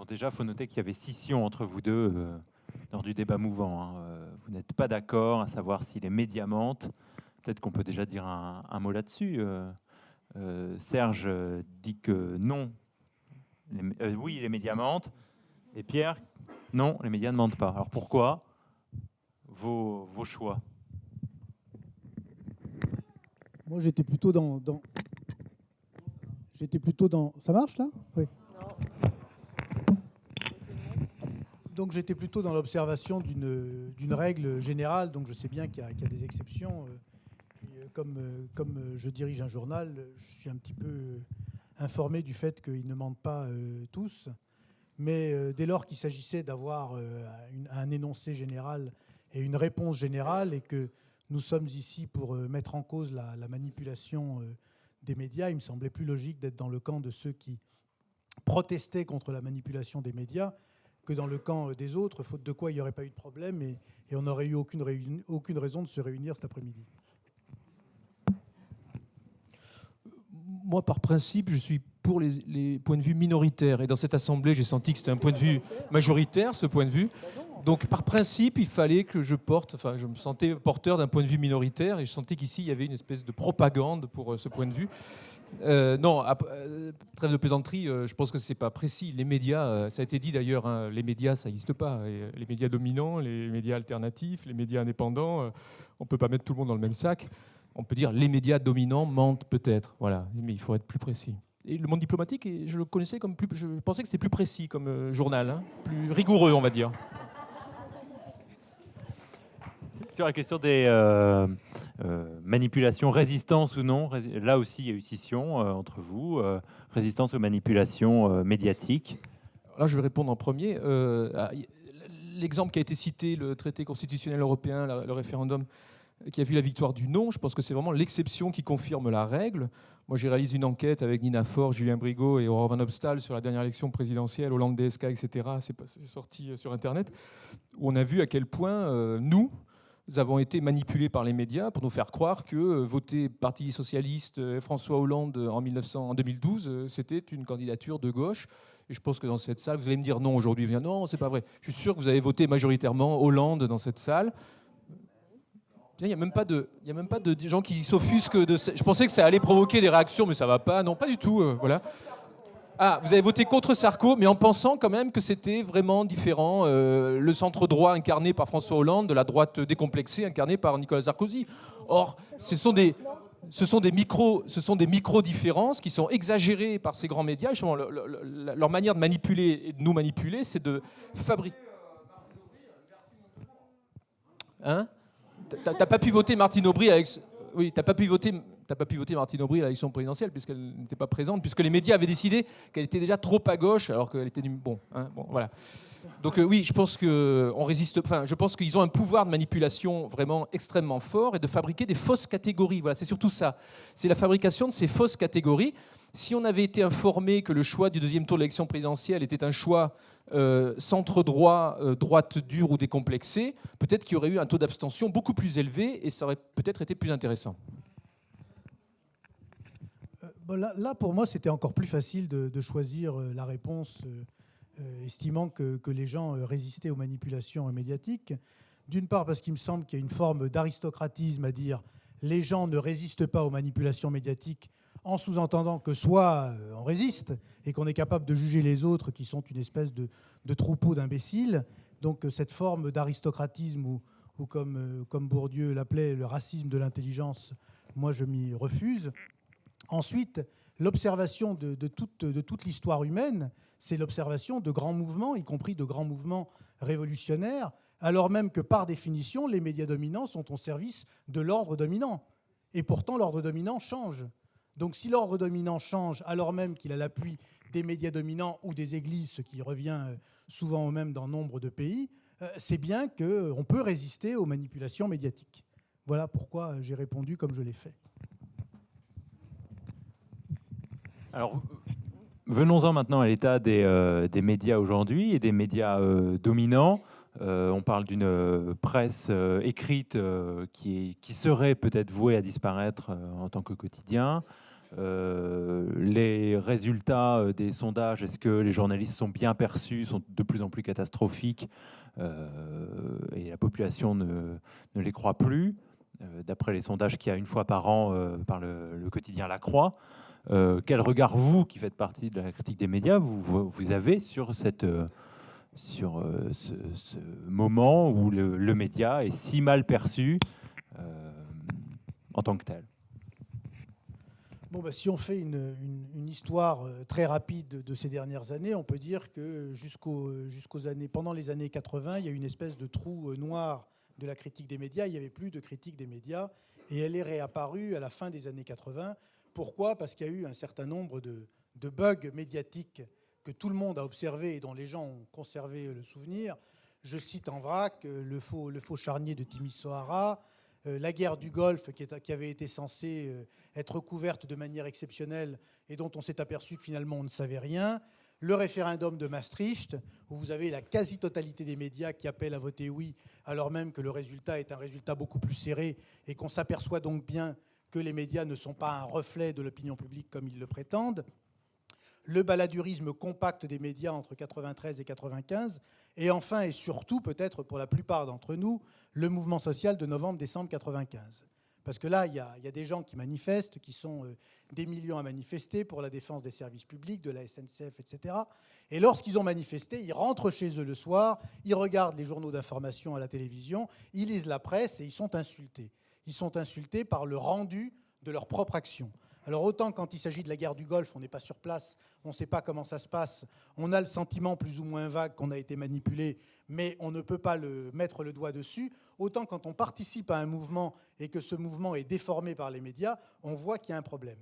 déjà, il faut noter qu'il y avait scission entre vous deux lors du débat mouvant. Hein. Vous n'êtes pas d'accord à savoir si les médias mentent. Peut-être qu'on peut déjà dire un mot là-dessus. Serge dit que non. Oui, les médias mentent. Et Pierre, non, les médias ne mentent pas. Alors pourquoi vos choix? Moi, j'étais plutôt J'étais plutôt dans... Ça marche, là? Oui. Donc, j'étais plutôt dans l'observation d'une règle générale. Donc, je sais bien qu'il y a des exceptions. Comme je dirige un journal, je suis un petit peu informé du fait qu'ils ne mentent pas tous. Mais dès lors qu'il s'agissait d'avoir un énoncé général et une réponse générale, et que nous sommes ici pour mettre en cause la manipulation des médias, il me semblait plus logique d'être dans le camp de ceux qui protestaient contre la manipulation des médias que dans le camp des autres, faute de quoi il n'y aurait pas eu de problème et on n'aurait eu aucune raison de se réunir cet après-midi. Moi, par principe, je suis pour les points de vue minoritaires. Et dans cette assemblée, j'ai senti que c'était un point de vue majoritaire, ce point de vue. Donc, par principe, il fallait que je je me sentais porteur d'un point de vue minoritaire et je sentais qu'ici, il y avait une espèce de propagande pour ce point de vue. Non, trêve de plaisanterie, je pense que c'est pas précis. Les médias, ça a été dit d'ailleurs, hein, les médias, ça n'existe pas. Et les médias dominants, les médias alternatifs, les médias indépendants, on peut pas mettre tout le monde dans le même sac. On peut dire les médias dominants mentent peut-être, voilà, mais il faut être plus précis. Et le Monde diplomatique, je le connaissais comme plus, je pensais que c'était plus précis comme journal, hein, plus rigoureux, on va dire. Sur la question des manipulations, résistance ou non, là aussi il y a eu scission entre vous, résistance aux manipulations médiatiques. Là, je vais répondre en premier. L'exemple qui a été cité, le traité constitutionnel européen, le référendum qui a vu la victoire du non, je pense que c'est vraiment l'exception qui confirme la règle. Moi, j'ai réalisé une enquête avec Nina Faure, Julien Brigaut et Aurore Van Obstal sur la dernière élection présidentielle, Hollande DSK, etc. C'est sorti sur Internet, où on a vu à quel point nous avons été manipulés par les médias pour nous faire croire que voter Parti socialiste François Hollande en 2012, c'était une candidature de gauche. Et je pense que dans cette salle, vous allez me dire non aujourd'hui. Non, c'est pas vrai. Je suis sûr que vous avez voté majoritairement Hollande dans cette salle. Il n'y a même pas de gens qui s'offusquent de ça. Je pensais que ça allait provoquer des réactions, mais ça ne va pas. Non, pas du tout. Voilà. Ah, vous avez voté contre Sarko, mais en pensant quand même que c'était vraiment différent. Le centre droit incarné par François Hollande, de la droite décomplexée incarnée par Nicolas Sarkozy. Or, ce sont des micro-différences qui sont exagérées par ces grands médias. Leur manière de manipuler et de nous manipuler, c'est de fabriquer. Hein ? T'as pas pu voter Martine Aubry avec... Oui, t'as pas pu voter Martine Aubry à l'élection présidentielle puisqu'elle n'était pas présente, puisque les médias avaient décidé qu'elle était déjà trop à gauche alors qu'elle était bon, voilà. Donc oui, je pense que on résiste. Enfin, je pense qu'ils ont un pouvoir de manipulation vraiment extrêmement fort et de fabriquer des fausses catégories. Voilà, c'est surtout ça. C'est la fabrication de ces fausses catégories. Si on avait été informé que le choix du deuxième tour de l'élection présidentielle était un choix centre-droit, droite dure ou décomplexée, peut-être qu'il y aurait eu un taux d'abstention beaucoup plus élevé et ça aurait peut-être été plus intéressant. Là, pour moi, c'était encore plus facile de choisir la réponse, estimant que les gens résistaient aux manipulations médiatiques. D'une part, parce qu'il me semble qu'il y a une forme d'aristocratisme à dire les gens ne résistent pas aux manipulations médiatiques, en sous-entendant que soit on résiste et qu'on est capable de juger les autres qui sont une espèce de troupeau d'imbéciles. Donc cette forme d'aristocratisme ou comme Bourdieu l'appelait, le racisme de l'intelligence, moi je m'y refuse. Ensuite, l'observation de toute l'histoire humaine, c'est l'observation de grands mouvements, y compris de grands mouvements révolutionnaires, alors même que par définition, les médias dominants sont au service de l'ordre dominant. Et pourtant, l'ordre dominant change. Donc si l'ordre dominant change, alors même qu'il a l'appui des médias dominants ou des églises, ce qui revient souvent au même dans nombre de pays, c'est bien qu'on peut résister aux manipulations médiatiques. Voilà pourquoi j'ai répondu comme je l'ai fait. Alors, venons-en maintenant à l'état des médias aujourd'hui et des médias dominants. On parle d'une presse écrite qui serait peut-être vouée à disparaître en tant que quotidien. Les résultats des sondages, est-ce que les journalistes sont bien perçus, sont de plus en plus catastrophiques et la population ne les croit plus, d'après les sondages qu'il y a une fois par an par le quotidien La Croix. Quel regard, vous, qui faites partie de la critique des médias, vous avez sur ce moment où le média est si mal perçu en tant que tel? Bon, si on fait une histoire très rapide de ces dernières années, on peut dire que pendant les années 80, il y a eu une espèce de trou noir de la critique des médias. Il n'y avait plus de critique des médias et elle est réapparue à la fin des années 80. Pourquoi ? Parce qu'il y a eu un certain nombre de bugs médiatiques que tout le monde a observés et dont les gens ont conservé le souvenir. Je cite en vrac le faux charnier de Timisoara, la guerre du Golfe qui avait été censée être couverte de manière exceptionnelle et dont on s'est aperçu que finalement on ne savait rien, le référendum de Maastricht, où vous avez la quasi-totalité des médias qui appellent à voter oui, alors même que le résultat est un résultat beaucoup plus serré et qu'on s'aperçoit donc bien que les médias ne sont pas un reflet de l'opinion publique comme ils le prétendent, le baladurisme compact des médias entre 93 et 95, et enfin et surtout, peut-être pour la plupart d'entre nous, le mouvement social de novembre-décembre 95. Parce que là, il y a des gens qui manifestent, qui sont des millions à manifester pour la défense des services publics, de la SNCF, etc. Et lorsqu'ils ont manifesté, ils rentrent chez eux le soir, ils regardent les journaux d'information à la télévision, ils lisent la presse et ils sont insultés. Ils sont insultés par le rendu de leur propre action. Alors autant quand il s'agit de la guerre du Golfe, on n'est pas sur place, on ne sait pas comment ça se passe, on a le sentiment plus ou moins vague qu'on a été manipulé, mais on ne peut pas mettre le doigt dessus. Autant quand on participe à un mouvement et que ce mouvement est déformé par les médias, on voit qu'il y a un problème.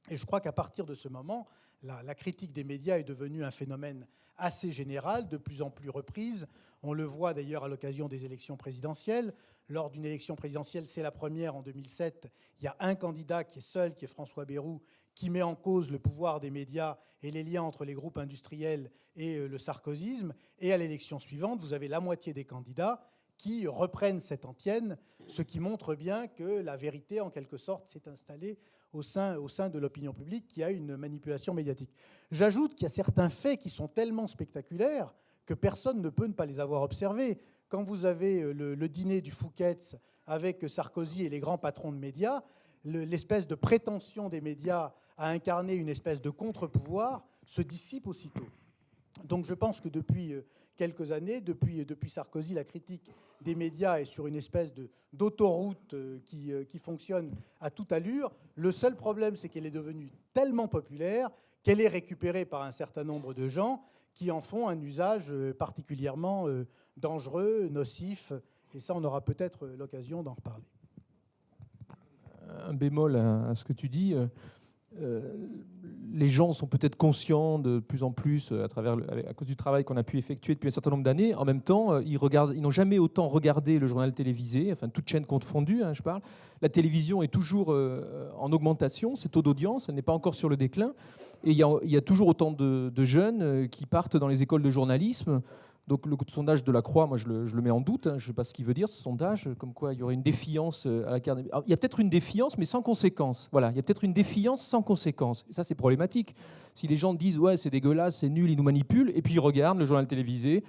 Et je crois qu'à partir de ce moment, la critique des médias est devenue un phénomène assez général, de plus en plus reprise. On le voit d'ailleurs à l'occasion des élections présidentielles. Lors d'une élection présidentielle, c'est la première en 2007, il y a un candidat qui est seul, qui est François Bayrou, qui met en cause le pouvoir des médias et les liens entre les groupes industriels et le sarkozysme. Et à l'élection suivante, vous avez la moitié des candidats qui reprennent cette antienne, ce qui montre bien que la vérité, en quelque sorte, s'est installée au sein de l'opinion publique, qui a une manipulation médiatique. J'ajoute qu'il y a certains faits qui sont tellement spectaculaires que personne ne peut ne pas les avoir observés. Quand vous avez le dîner du Fouquet's avec Sarkozy et les grands patrons de médias, l'espèce de prétention des médias à incarner une espèce de contre-pouvoir se dissipe aussitôt. Donc je pense que depuis quelques années, depuis Sarkozy, la critique des médias est sur une espèce d'autoroute qui fonctionne à toute allure. Le seul problème, c'est qu'elle est devenue tellement populaire qu'elle est récupérée par un certain nombre de gens qui en font un usage particulièrement dangereux, nocif. Et ça, on aura peut-être l'occasion d'en reparler. Un bémol à ce que tu dis. Les gens sont peut-être conscients de plus en plus, à cause du travail qu'on a pu effectuer depuis un certain nombre d'années. En même temps, ils n'ont jamais autant regardé le journal télévisé, enfin toutes chaînes confondues, je parle. La télévision est toujours en augmentation, ses taux d'audience, elle n'est pas encore sur le déclin. Et il y a toujours autant de jeunes qui partent dans les écoles de journalisme. Donc le sondage de la Croix, moi je le mets en doute, je ne sais pas ce qu'il veut dire ce sondage, comme quoi il y aurait une défiance à la carte. Alors, il y a peut-être une défiance, mais sans conséquence. Voilà, il y a peut-être une défiance sans conséquence. Et ça, c'est problématique. Si les gens disent ouais, c'est dégueulasse, c'est nul, ils nous manipulent, et puis ils regardent le journal télévisé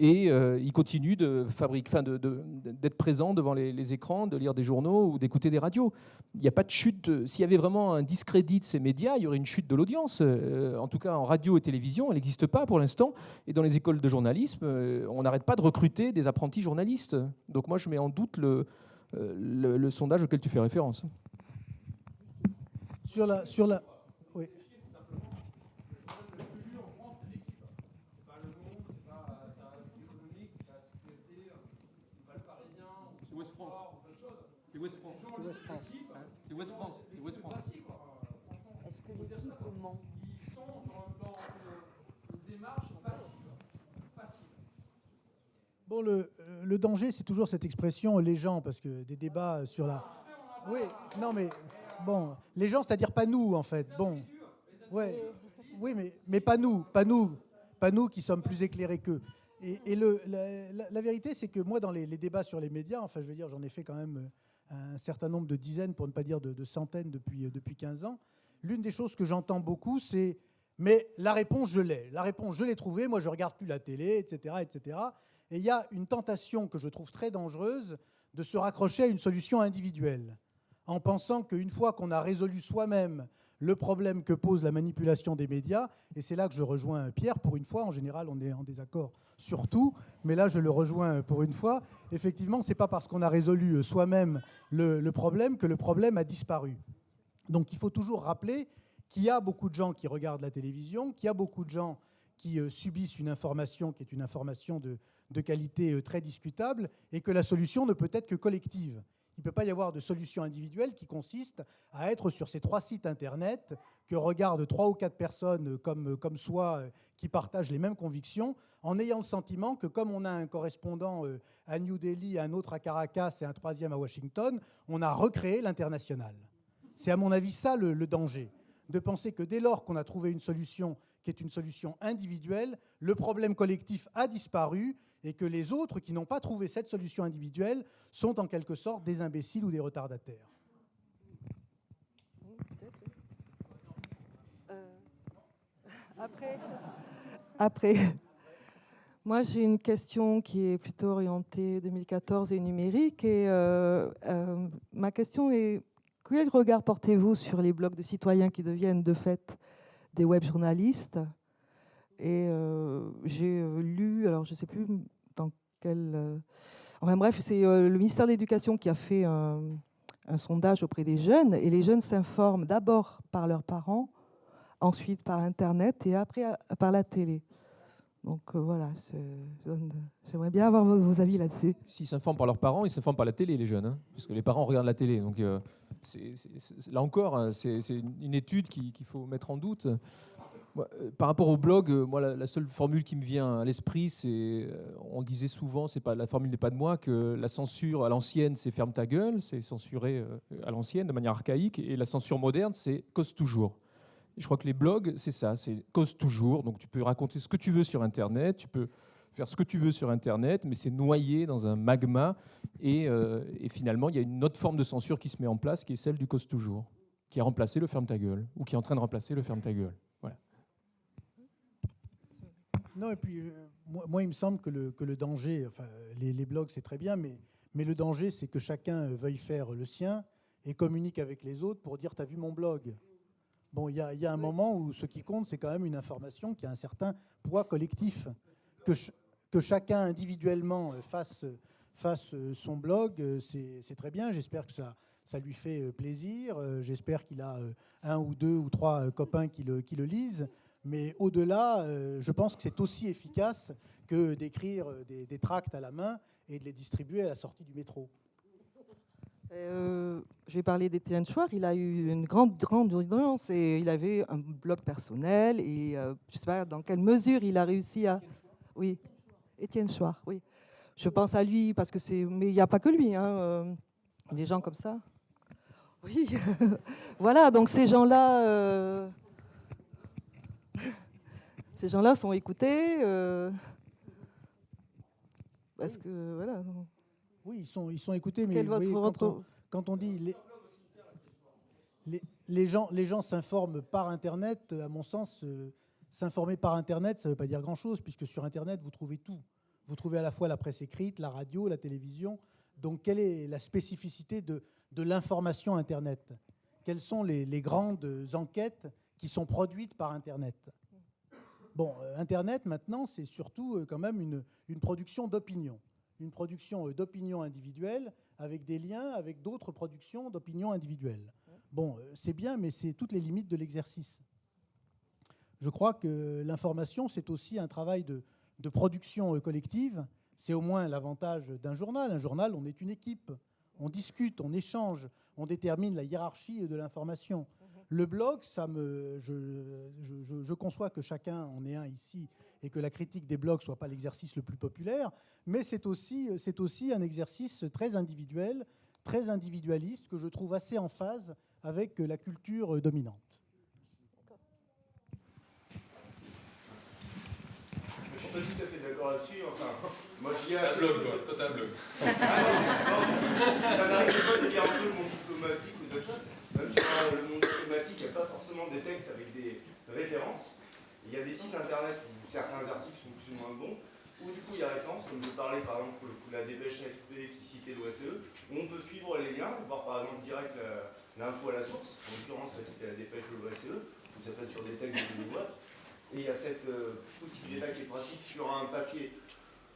et ils continuent d'être présents devant les écrans, de lire des journaux ou d'écouter des radios. Il n'y a pas de chute. S'il y avait vraiment un discrédit de ces médias, il y aurait une chute de l'audience. En tout cas, en radio et télévision, elle n'existe pas pour l'instant. Et dans les écoles de journalisme, on n'arrête pas de recruter des apprentis journalistes. Donc moi, je mets en doute le sondage auquel tu fais référence. Sur la... Oui. C'est Ouest France. Est-ce que l'équipe comment Ils sont dans une démarche passive. Bon, le danger, c'est toujours cette expression les gens, parce que des débats sur la... Oui, non mais bon, les gens, c'est-à-dire pas nous en fait. Bon, ouais, oui, mais pas nous qui sommes plus éclairés qu'eux. Et la vérité, c'est que moi, dans les débats sur les médias, enfin, je veux dire, j'en ai fait quand même un certain nombre de dizaines, pour ne pas dire de centaines depuis 15 ans, l'une des choses que j'entends beaucoup, c'est « mais la réponse, je l'ai. La réponse, je l'ai trouvée. Moi, je ne regarde plus la télé, etc. etc. » Et il y a une tentation que je trouve très dangereuse de se raccrocher à une solution individuelle, en pensant qu'une fois qu'on a résolu soi-même le problème que pose la manipulation des médias, et c'est là que je rejoins Pierre, pour une fois, en général on est en désaccord sur tout, mais là je le rejoins pour une fois, effectivement ce n'est pas parce qu'on a résolu soi-même le problème que le problème a disparu. Donc il faut toujours rappeler qu'il y a beaucoup de gens qui regardent la télévision, qu'il y a beaucoup de gens qui subissent une information qui est une information de qualité très discutable, et que la solution ne peut être que collective. Il ne peut pas y avoir de solution individuelle qui consiste à être sur ces 3 sites Internet que regardent 3 ou 4 personnes comme soi qui partagent les mêmes convictions, en ayant le sentiment que comme on a un correspondant à New Delhi, un autre à Caracas et un 3e à Washington, on a recréé l'international. C'est à mon avis ça le danger, de penser que dès lors qu'on a trouvé une solution qui est une solution individuelle, le problème collectif a disparu et que les autres qui n'ont pas trouvé cette solution individuelle sont en quelque sorte des imbéciles ou des retardataires. Après, moi j'ai une question qui est plutôt orientée 2014 et numérique. Et ma question est, quel regard portez-vous sur les blogs de citoyens qui deviennent de fait des web journalistes? Et j'ai lu, alors je ne sais plus dans quel... enfin bref, c'est le ministère de l'Éducation qui a fait un sondage auprès des jeunes, et les jeunes s'informent d'abord par leurs parents, ensuite par Internet et après par la télé. Donc voilà, j'aimerais bien avoir vos avis là-dessus. S'ils s'informent par leurs parents, ils s'informent par la télé, les jeunes, hein, parce que les parents regardent la télé. Donc là encore, hein, c'est une étude qu'il faut mettre en doute. Par rapport au blog, moi, la seule formule qui me vient à l'esprit, c'est, on disait souvent, la formule n'est pas de moi, que la censure à l'ancienne, c'est ferme ta gueule, c'est censurer à l'ancienne, de manière archaïque, et la censure moderne, c'est cause toujours. Et je crois que les blogs, c'est ça, c'est cause toujours. Donc tu peux raconter ce que tu veux sur Internet, tu peux faire ce que tu veux sur Internet, mais c'est noyé dans un magma, et finalement, il y a une autre forme de censure qui se met en place, qui est celle du cause toujours, qui a remplacé le ferme ta gueule, ou qui est en train de remplacer le ferme ta gueule. Voilà. Non, et puis, moi, il me semble que le danger, enfin, les blogs, c'est très bien, mais le danger, c'est que chacun veuille faire le sien et communique avec les autres pour dire « t'as vu mon blog ?» Bon, il y a un moment où ce qui compte, c'est quand même une information qui a un certain poids collectif. Que chacun individuellement fasse son blog, c'est très bien. J'espère que ça lui fait plaisir. J'espère qu'il a 1 ou 2 ou 3 copains qui le lisent. Mais au-delà, je pense que c'est aussi efficace que d'écrire des tracts à la main et de les distribuer à la sortie du métro. J'ai parlé d'Étienne Chouard, il a eu une grande audience et il avait un blog personnel. Et je ne sais pas dans quelle mesure il a réussi à... Oui, Étienne Chouard, oui. Je pense à lui parce que c'est... Mais il n'y a pas que lui, hein, des gens comme ça. Oui, voilà, donc ces gens-là... Ces gens-là sont écoutés parce que voilà. Oui, ils sont écoutés, mais vous voyez, quand on dit les gens s'informent par Internet, à mon sens, s'informer par Internet, ça ne veut pas dire grand-chose, puisque sur Internet, vous trouvez tout. Vous trouvez à la fois la presse écrite, la radio, la télévision. Donc, quelle est la spécificité de l'information Internet? Quelles sont les grandes enquêtes qui sont produites par Internet? Bon, Internet, maintenant, c'est surtout quand même une production d'opinion. Une production d'opinion individuelle avec des liens avec d'autres productions d'opinion individuelle. Bon, c'est bien, mais c'est toutes les limites de l'exercice. Je crois que l'information, c'est aussi un travail de production collective. C'est au moins l'avantage d'un journal. Un journal, on est une équipe. On discute, on échange, on détermine la hiérarchie de l'information. Le blog, je conçois que chacun en ait un ici et que la critique des blogs ne soit pas l'exercice le plus populaire, mais c'est aussi un exercice très individuel, très individualiste, que je trouve assez en phase avec la culture dominante. Je ne suis pas tout à fait d'accord là-dessus. Enfin, moi, je T'as blog, toi, t'as blog. Ça n'arrive pas de lire un peu le monde diplomatique ou d'autres choses. Même sur le monde diplomatique, thématiques, il n'y a pas forcément des textes avec des références. Il y a des sites internet où certains articles sont plus ou moins bons, où du coup il y a référence, comme je parlais par exemple pour le coup de la dépêche AFP qui citait l'OSCE, où on peut suivre les liens, voir par exemple direct l'info à la source, en l'occurrence ça c'était la dépêche de l'OSCE, ou ça peut être sur des textes de boîte. Et il y a cette possibilité qui est pratique sur un papier.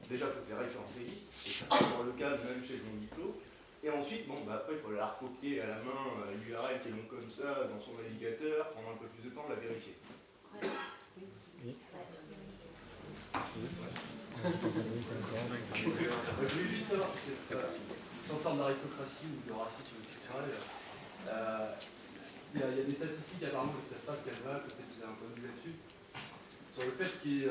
Déjà, il faut que les références existent, et ça c'est dans le cas même chez le non-diplo. Et ensuite, bon, bah, après, il faut la recopier à la main, l'URL qui est long comme ça, dans son navigateur, prendre un peu plus de temps, la vérifier. Oui. Je voulais juste savoir si c'est sans forme d'aristocratie ou de racisme culturel. Il y a des statistiques, apparemment, je ne sais pas ce qu'elles valent, peut-être que vous avez un point de vue là-dessus, sur le fait qu'il y ait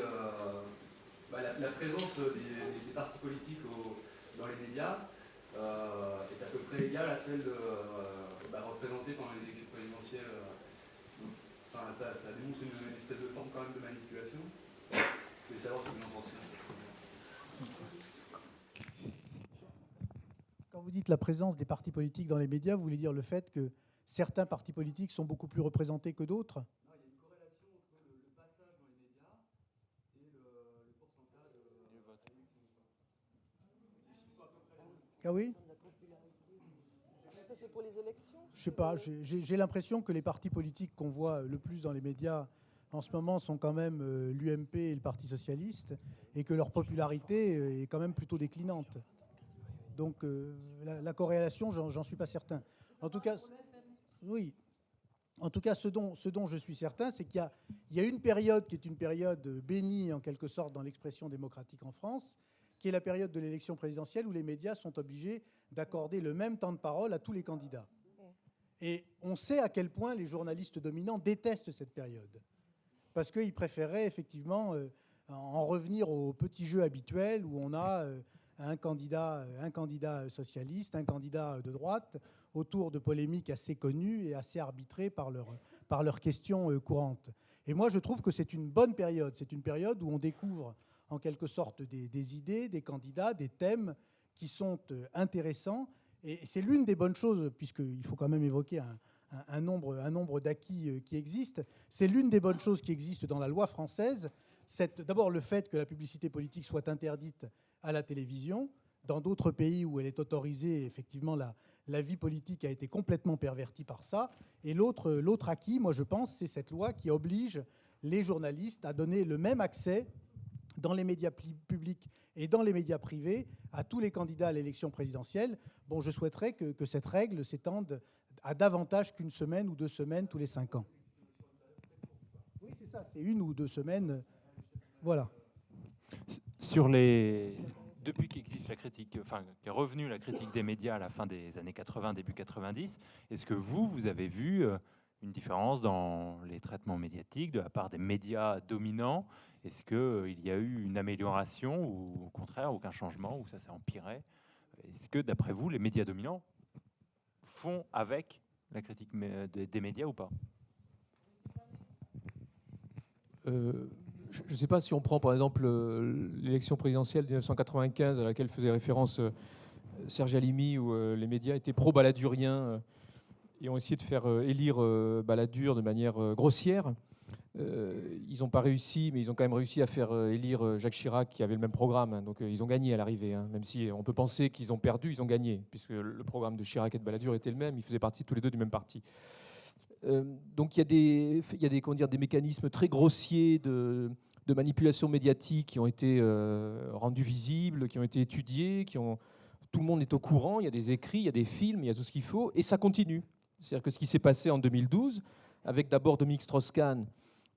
la présence des partis politiques dans les médias est à peu près égale à celle représentée pendant les élections présidentielles. Enfin, ça démontre une espèce de forme quand même de manipulation. Je voulais savoir ce que vous en pensez. Quand vous dites la présence des partis politiques dans les médias, vous voulez dire le fait que certains partis politiques sont beaucoup plus représentés que d'autres? Non, il y a une corrélation entre le passage dans les médias et le pourcentage du vote. Ah oui? Ça, c'est pour les élections? Je sais pas, j'ai l'impression que les partis politiques qu'on voit le plus dans les médias en ce moment sont quand même l'UMP et le Parti socialiste, et que leur popularité est quand même plutôt déclinante. Donc la corrélation, j'en suis pas certain. En tout cas, oui. En tout cas, ce dont je suis certain, c'est qu'il y a une période qui est une période bénie en quelque sorte dans l'expression démocratique en France, qui est la période de l'élection présidentielle où les médias sont obligés d'accorder le même temps de parole à tous les candidats. Et on sait à quel point les journalistes dominants détestent cette période, parce qu'ils préféraient effectivement en revenir au petit jeu habituel où on a un candidat socialiste, un candidat de droite, autour de polémiques assez connues et assez arbitrées par leurs questions courantes. Et moi, je trouve que c'est une bonne période. C'est une période où on découvre en quelque sorte des idées, des candidats, des thèmes qui sont intéressants. Et c'est l'une des bonnes choses, puisqu'il faut quand même évoquer un nombre d'acquis qui existent. C'est l'une des bonnes choses qui existent dans la loi française. D'abord le fait que la publicité politique soit interdite à la télévision. Dans d'autres pays où elle est autorisée, effectivement, la vie politique a été complètement pervertie par ça. Et l'autre acquis, moi je pense, c'est cette loi qui oblige les journalistes à donner le même accès dans les médias publics et dans les médias privés à tous les candidats à l'élection présidentielle. Bon, je souhaiterais que cette règle s'étende à davantage qu'une semaine ou 2 semaines tous les 5 ans. Oui, c'est ça, c'est 1 ou 2 semaines. Voilà. Depuis qu'existe la critique, enfin, qu'est revenue la critique des médias à la fin des années 80, début 90, est-ce que vous avez vu une différence dans les traitements médiatiques de la part des médias dominants? Est-ce qu'il y a eu une amélioration ou au contraire aucun changement, ou ça s'est empiré? Est-ce que d'après vous, les médias dominants font avec la critique des médias ou pas? Je ne sais pas si on prend par exemple l'élection présidentielle de 1995 à laquelle faisait référence Serge Halimi, où les médias étaient pro-baladuriens et ont essayé de faire élire Balladur de manière grossière. Ils n'ont pas réussi, mais ils ont quand même réussi à faire élire Jacques Chirac, qui avait le même programme. Hein, donc ils ont gagné à l'arrivée. Hein, même si on peut penser qu'ils ont perdu, ils ont gagné, puisque le programme de Chirac et de Balladur était le même. Ils faisaient partie tous les deux du même parti. Donc il y a des mécanismes très grossiers de manipulation médiatique qui ont été rendus visibles, qui ont été étudiés, tout le monde est au courant, il y a des écrits, il y a des films, il y a tout ce qu'il faut, et ça continue. C'est-à-dire que ce qui s'est passé en 2012, avec d'abord Dominique Strauss-Kahn,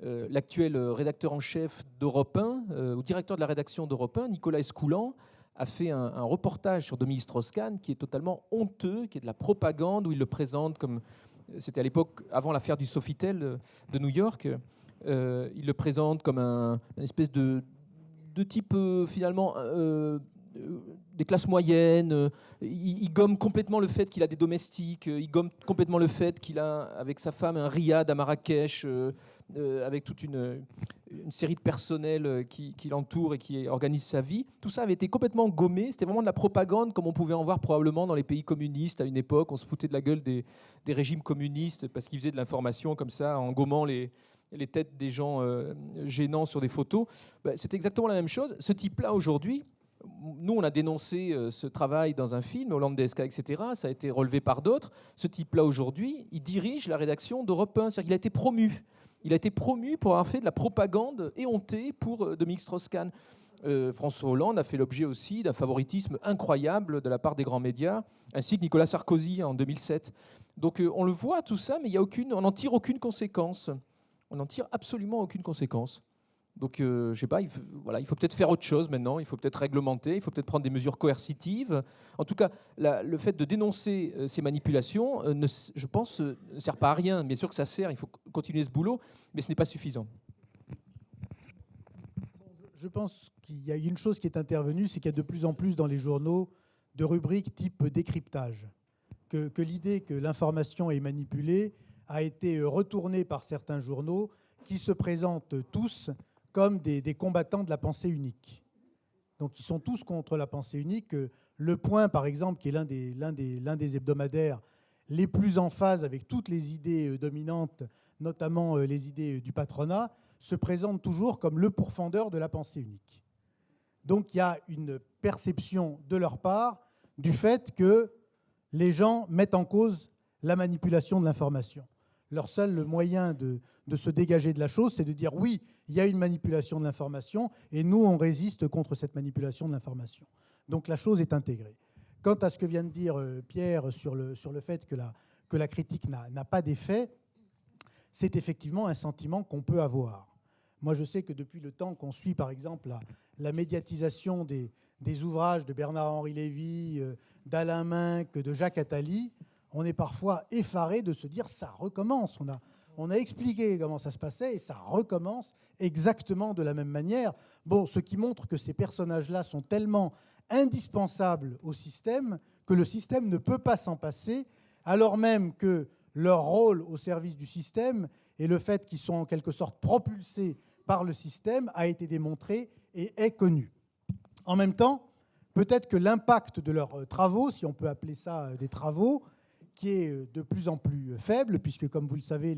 l'actuel rédacteur en chef d'Europe 1, ou directeur de la rédaction d'Europe 1, Nicolas Escoulan, a fait un reportage sur Dominique Strauss-Kahn qui est totalement honteux, qui est de la propagande, où il le présente comme... C'était à l'époque, avant l'affaire du Sofitel de New York. Il le présente comme une espèce de type finalement des classes moyennes. Il gomme complètement le fait qu'il a des domestiques. Il gomme complètement le fait qu'il a, avec sa femme, un riad à Marrakech, avec toute une série de personnels qui l'entourent et qui organisent sa vie. Tout ça avait été complètement gommé. C'était vraiment de la propagande, comme on pouvait en voir probablement dans les pays communistes à une époque. On se foutait de la gueule des régimes communistes parce qu'ils faisaient de l'information comme ça, en gommant les têtes des gens gênants sur des photos. C'est exactement la même chose. Ce type-là, aujourd'hui, nous, on a dénoncé ce travail dans un film, Hollandeska, etc. Ça a été relevé par d'autres. Ce type-là, aujourd'hui, il dirige la rédaction d'Europe 1. C'est-à-dire qu'il a été promu. Il a été promu pour avoir fait de la propagande éhontée pour Dominique Strauss-Kahn. François Hollande a fait l'objet aussi d'un favoritisme incroyable de la part des grands médias, ainsi que Nicolas Sarkozy en 2007. Donc on le voit tout ça, mais on n'en tire aucune conséquence. On n'en tire absolument aucune conséquence. Donc, je sais pas, il faut peut-être faire autre chose maintenant, il faut peut-être réglementer, il faut peut-être prendre des mesures coercitives. En tout cas, le fait de dénoncer ces manipulations, je pense, ne sert pas à rien. Bien sûr que ça sert, il faut continuer ce boulot, mais ce n'est pas suffisant. Je pense qu'il y a une chose qui est intervenue, c'est qu'il y a de plus en plus dans les journaux de rubriques type décryptage. Que l'idée que l'information est manipulée a été retournée par certains journaux qui se présentent tous comme des combattants de la pensée unique. Donc ils sont tous contre la pensée unique. Le Point, par exemple, qui est l'un des hebdomadaires les plus en phase avec toutes les idées dominantes, notamment les idées du patronat, se présente toujours comme le pourfendeur de la pensée unique. Donc il y a une perception de leur part du fait que les gens mettent en cause la manipulation de l'information. Leur seul moyen de se dégager de la chose, c'est de dire oui, il y a une manipulation de l'information et nous, on résiste contre cette manipulation de l'information. Donc la chose est intégrée. Quant à ce que vient de dire Pierre sur le fait que la critique n'a pas d'effet, c'est effectivement un sentiment qu'on peut avoir. Moi, je sais que depuis le temps qu'on suit, par exemple, la médiatisation des ouvrages de Bernard-Henri Lévy, d'Alain Minc, de Jacques Attali, on est parfois effaré de se dire ça recommence. On a expliqué comment ça se passait et ça recommence exactement de la même manière. Bon, ce qui montre que ces personnages-là sont tellement indispensables au système que le système ne peut pas s'en passer, alors même que leur rôle au service du système et le fait qu'ils sont en quelque sorte propulsés par le système a été démontré et est connu. En même temps, peut-être que l'impact de leurs travaux, si on peut appeler ça des travaux, qui est de plus en plus faible, puisque, comme vous le savez,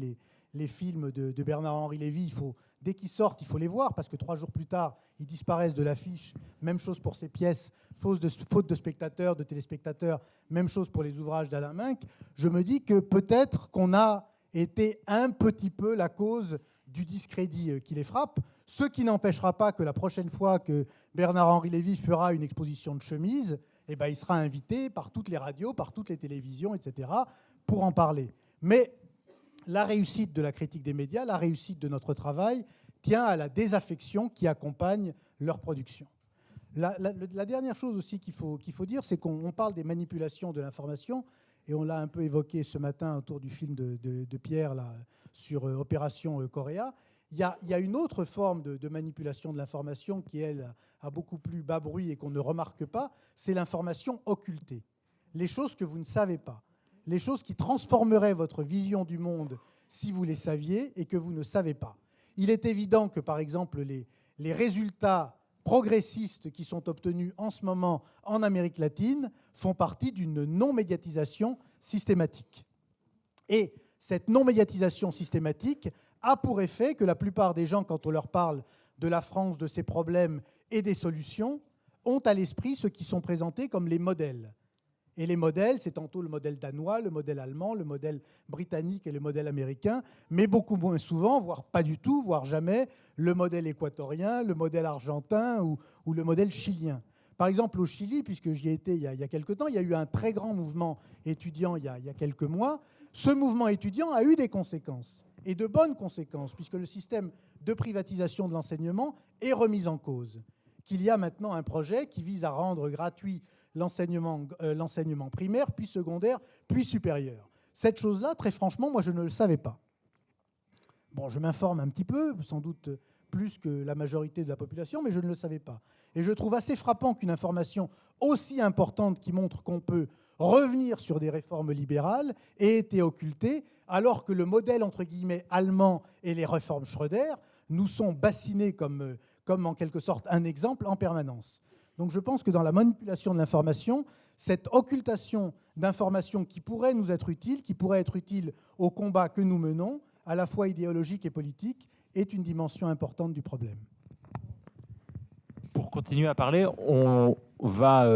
les films de Bernard-Henri Lévy, dès qu'ils sortent, il faut les voir, parce que 3 jours plus tard, ils disparaissent de l'affiche. Même chose pour ces pièces, faute de spectateurs, de téléspectateurs, même chose pour les ouvrages d'Alain Minc. Je me dis que peut-être qu'on a été un petit peu la cause du discrédit qui les frappe, ce qui n'empêchera pas que la prochaine fois que Bernard-Henri Lévy fera une exposition de chemises, il sera invité par toutes les radios, par toutes les télévisions, etc., pour en parler. Mais la réussite de la critique des médias, la réussite de notre travail, tient à la désaffection qui accompagne leur production. La dernière chose aussi qu'il faut dire, c'est qu'on parle des manipulations de l'information, et on l'a un peu évoqué ce matin autour du film de Pierre là, sur Opération Coréa. Il y a une autre forme de manipulation de l'information qui, elle, a beaucoup plus bas bruit et qu'on ne remarque pas, c'est l'information occultée. Les choses que vous ne savez pas, les choses qui transformeraient votre vision du monde si vous les saviez et que vous ne savez pas. Il est évident que, par exemple, les résultats progressistes qui sont obtenus en ce moment en Amérique latine font partie d'une non-médiatisation systématique. Et cette non-médiatisation systématique a pour effet que la plupart des gens, quand on leur parle de la France, de ses problèmes et des solutions, ont à l'esprit ceux qui sont présentés comme les modèles. Et les modèles, c'est tantôt le modèle danois, le modèle allemand, le modèle britannique et le modèle américain, mais beaucoup moins souvent, voire pas du tout, voire jamais, le modèle équatorien, le modèle argentin ou le modèle chilien. Par exemple, au Chili, puisque j'y ai été il y a quelque temps, il y a eu un très grand mouvement étudiant il y a quelques mois. Ce mouvement étudiant a eu des conséquences, et de bonnes conséquences, puisque le système de privatisation de l'enseignement est remis en cause. Qu'il y a maintenant un projet qui vise à rendre gratuit l'enseignement primaire, puis secondaire, puis supérieur. Cette chose-là, très franchement, moi, je ne le savais pas. Bon, je m'informe un petit peu, sans doute plus que la majorité de la population, mais je ne le savais pas. Et je trouve assez frappant qu'une information aussi importante qui montre qu'on peut revenir sur des réformes libérales ait été occultée, alors que le modèle, entre guillemets, allemand et les réformes Schröder nous sont bassinés comme en quelque sorte un exemple en permanence. Donc je pense que dans la manipulation de l'information, cette occultation d'informations qui pourraient nous être utiles, qui pourraient être utiles au combat que nous menons, à la fois idéologique et politique, est une dimension importante du problème. Pour continuer à parler, on va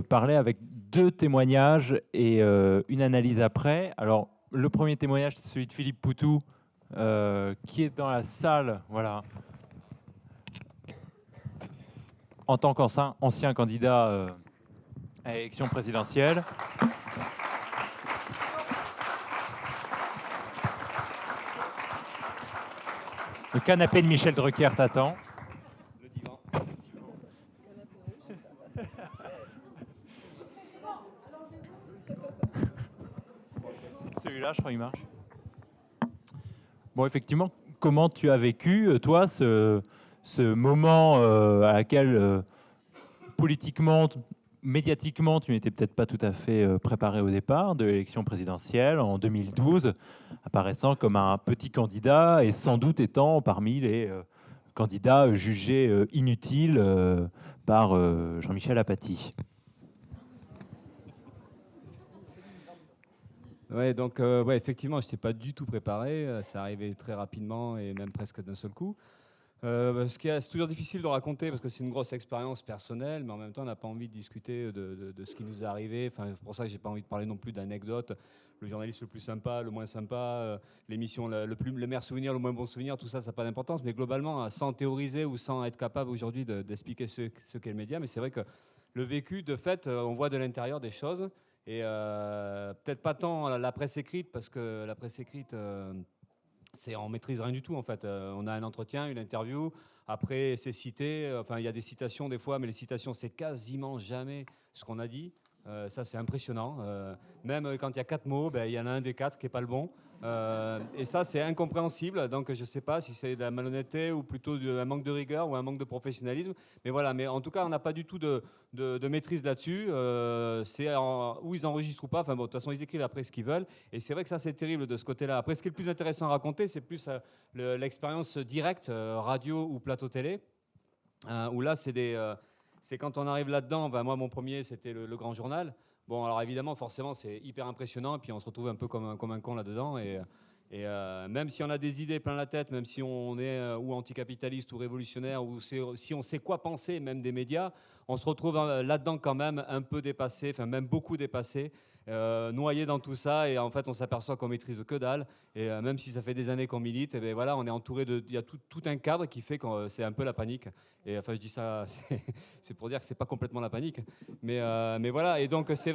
parler avec 2 témoignages et une analyse après. Alors, le premier témoignage, c'est celui de Philippe Poutou, qui est dans la salle, voilà, en tant qu'ancien candidat à l'élection présidentielle. Le canapé de Michel Drucker t'attend. Le divan. Celui-là, je crois qu'il marche. Bon, effectivement, comment tu as vécu, toi, ce moment à laquelle, politiquement, médiatiquement, tu n'étais peut-être pas tout à fait préparé au départ de l'élection présidentielle en 2012, apparaissant comme un petit candidat et sans doute étant parmi les candidats jugés inutiles par Jean-Michel Apathy. Ouais, donc ouais, effectivement, je n'étais pas du tout préparé. Ça arrivait très rapidement et même presque d'un seul coup. C'est toujours difficile de raconter parce que c'est une grosse expérience personnelle, mais en même temps, on n'a pas envie de discuter de ce qui nous est arrivé. Enfin, c'est pour ça que j'ai pas envie de parler non plus d'anecdotes. Le journaliste le plus sympa, le moins sympa, l'émission le meilleur souvenir, le moins bon souvenir, tout ça, ça n'a pas d'importance. Mais globalement, sans théoriser ou sans être capable aujourd'hui d'expliquer ce qu'est le média, mais c'est vrai que le vécu, de fait, on voit de l'intérieur des choses. Et peut-être pas tant la presse écrite, parce que la presse écrite... on maîtrise rien du tout en fait. On a un entretien, une interview, après c'est cité, enfin il y a des citations des fois, mais les citations c'est quasiment jamais ce qu'on a dit. Ça c'est impressionnant. Même quand il y a 4 mots, il y en a un des 4 qui n'est pas le bon. Et ça c'est incompréhensible. Donc je ne sais pas si c'est de la malhonnêteté ou plutôt un manque de rigueur ou un manque de professionnalisme. Mais voilà, mais en tout cas on n'a pas du tout de maîtrise là-dessus. Où ils enregistrent ou pas. Enfin bon, de toute façon ils écrivent après ce qu'ils veulent. Et c'est vrai que ça c'est terrible de ce côté-là. Après ce qui est le plus intéressant à raconter, c'est plus l'expérience directe, radio ou plateau télé. Où là c'est quand on arrive là-dedans. Moi mon premier c'était le Grand Journal. Bon, alors évidemment, forcément, c'est hyper impressionnant, et puis on se retrouve un peu comme un con là-dedans, et même si on a des idées plein la tête, même si on est ou anticapitaliste ou révolutionnaire, ou si on sait quoi penser, même des médias, on se retrouve là-dedans quand même un peu dépassé, enfin même beaucoup dépassé, noyé dans tout ça, et en fait on s'aperçoit qu'on maîtrise que dalle, et même si ça fait des années qu'on milite, et bien voilà, on est entouré il y a tout un cadre qui fait que c'est un peu la panique. Et enfin je dis ça, c'est pour dire que c'est pas complètement la panique, mais voilà, et donc c'est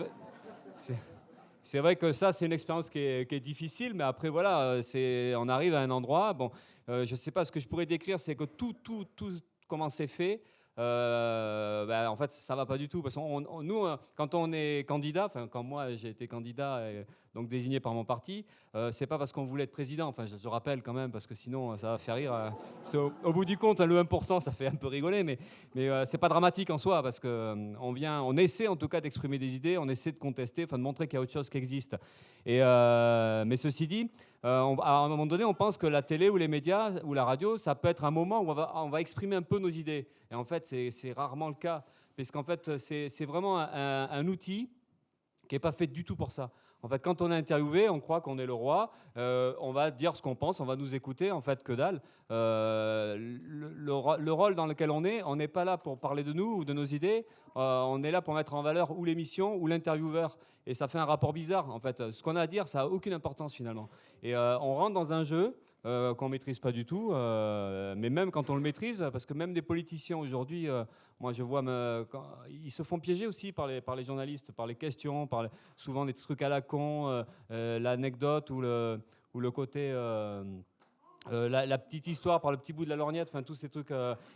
vrai que ça c'est une expérience qui est difficile, mais après voilà, on arrive à un endroit, bon, je sais pas, ce que je pourrais décrire, c'est que tout comment c'est fait. En fait ça va pas du tout parce que nous quand on est candidat, enfin quand moi j'ai été candidat donc désigné par mon parti, c'est pas parce qu'on voulait être président, enfin je rappelle quand même parce que sinon ça va faire rire, au bout du compte le 1% ça fait un peu rigoler, mais c'est pas dramatique en soi parce que on essaie en tout cas d'exprimer des idées, on essaie de contester, enfin de montrer qu'il y a autre chose qui existe, et mais ceci dit, à un moment donné, on pense que la télé ou les médias ou la radio, ça peut être un moment où on va exprimer un peu nos idées. Et en fait, c'est rarement le cas. Parce qu'en fait, c'est vraiment un outil qui n'est pas fait du tout pour ça. En fait, quand on est interviewé, on croit qu'on est le roi, on va dire ce qu'on pense, on va nous écouter, en fait, que dalle. Le rôle dans lequel on n'est pas là pour parler de nous ou de nos idées, on est là pour mettre en valeur ou l'émission ou l'intervieweur. Et ça fait un rapport bizarre, en fait. Ce qu'on a à dire, ça n'a aucune importance, finalement. Et on rentre dans un jeu qu'on ne maîtrise pas du tout, mais même quand on le maîtrise, parce que même des politiciens aujourd'hui, moi je vois, ils se font piéger aussi par les journalistes, par les questions, souvent des trucs à la con, l'anecdote ou le côté... la petite histoire par le petit bout de la lorgnette, enfin tous ces trucs.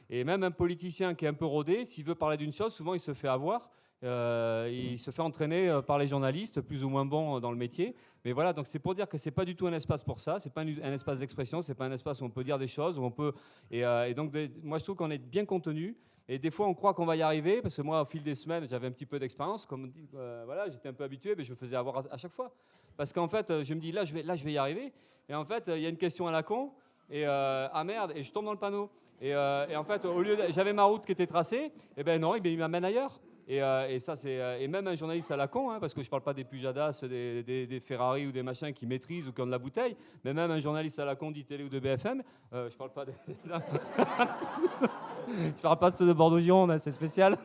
Et même un politicien qui est un peu rodé, s'il veut parler d'une chose, souvent il se fait avoir. il se fait entraîner par les journalistes, plus ou moins bons dans le métier. Mais voilà, donc c'est pour dire que c'est pas du tout un espace pour ça. C'est pas un espace d'expression. C'est pas un espace où on peut dire des choses, où on peut. Et donc, moi, je trouve qu'on est bien contenu. Et des fois, on croit qu'on va y arriver, parce que moi, au fil des semaines, j'avais un petit peu d'expérience. Comme on dit, voilà, j'étais un peu habitué, mais je me faisais avoir à chaque fois. Parce qu'en fait, je me dis, là, je vais y arriver. Et en fait, il y a une question à la con. Et ah merde, et je tombe dans le panneau. Et en fait, au lieu j'avais ma route qui était tracée, et ben non, il m'amène ailleurs. Et ça, c'est et même un journaliste à la con, hein, parce que je parle pas des Pujadas, des Ferrari ou des machins qui maîtrisent ou qui ont de la bouteille, mais même un journaliste à la con d'ITélé ou de BFM, je parle pas je parle pas de ceux de Bordeaux-Gironde, hein, c'est spécial.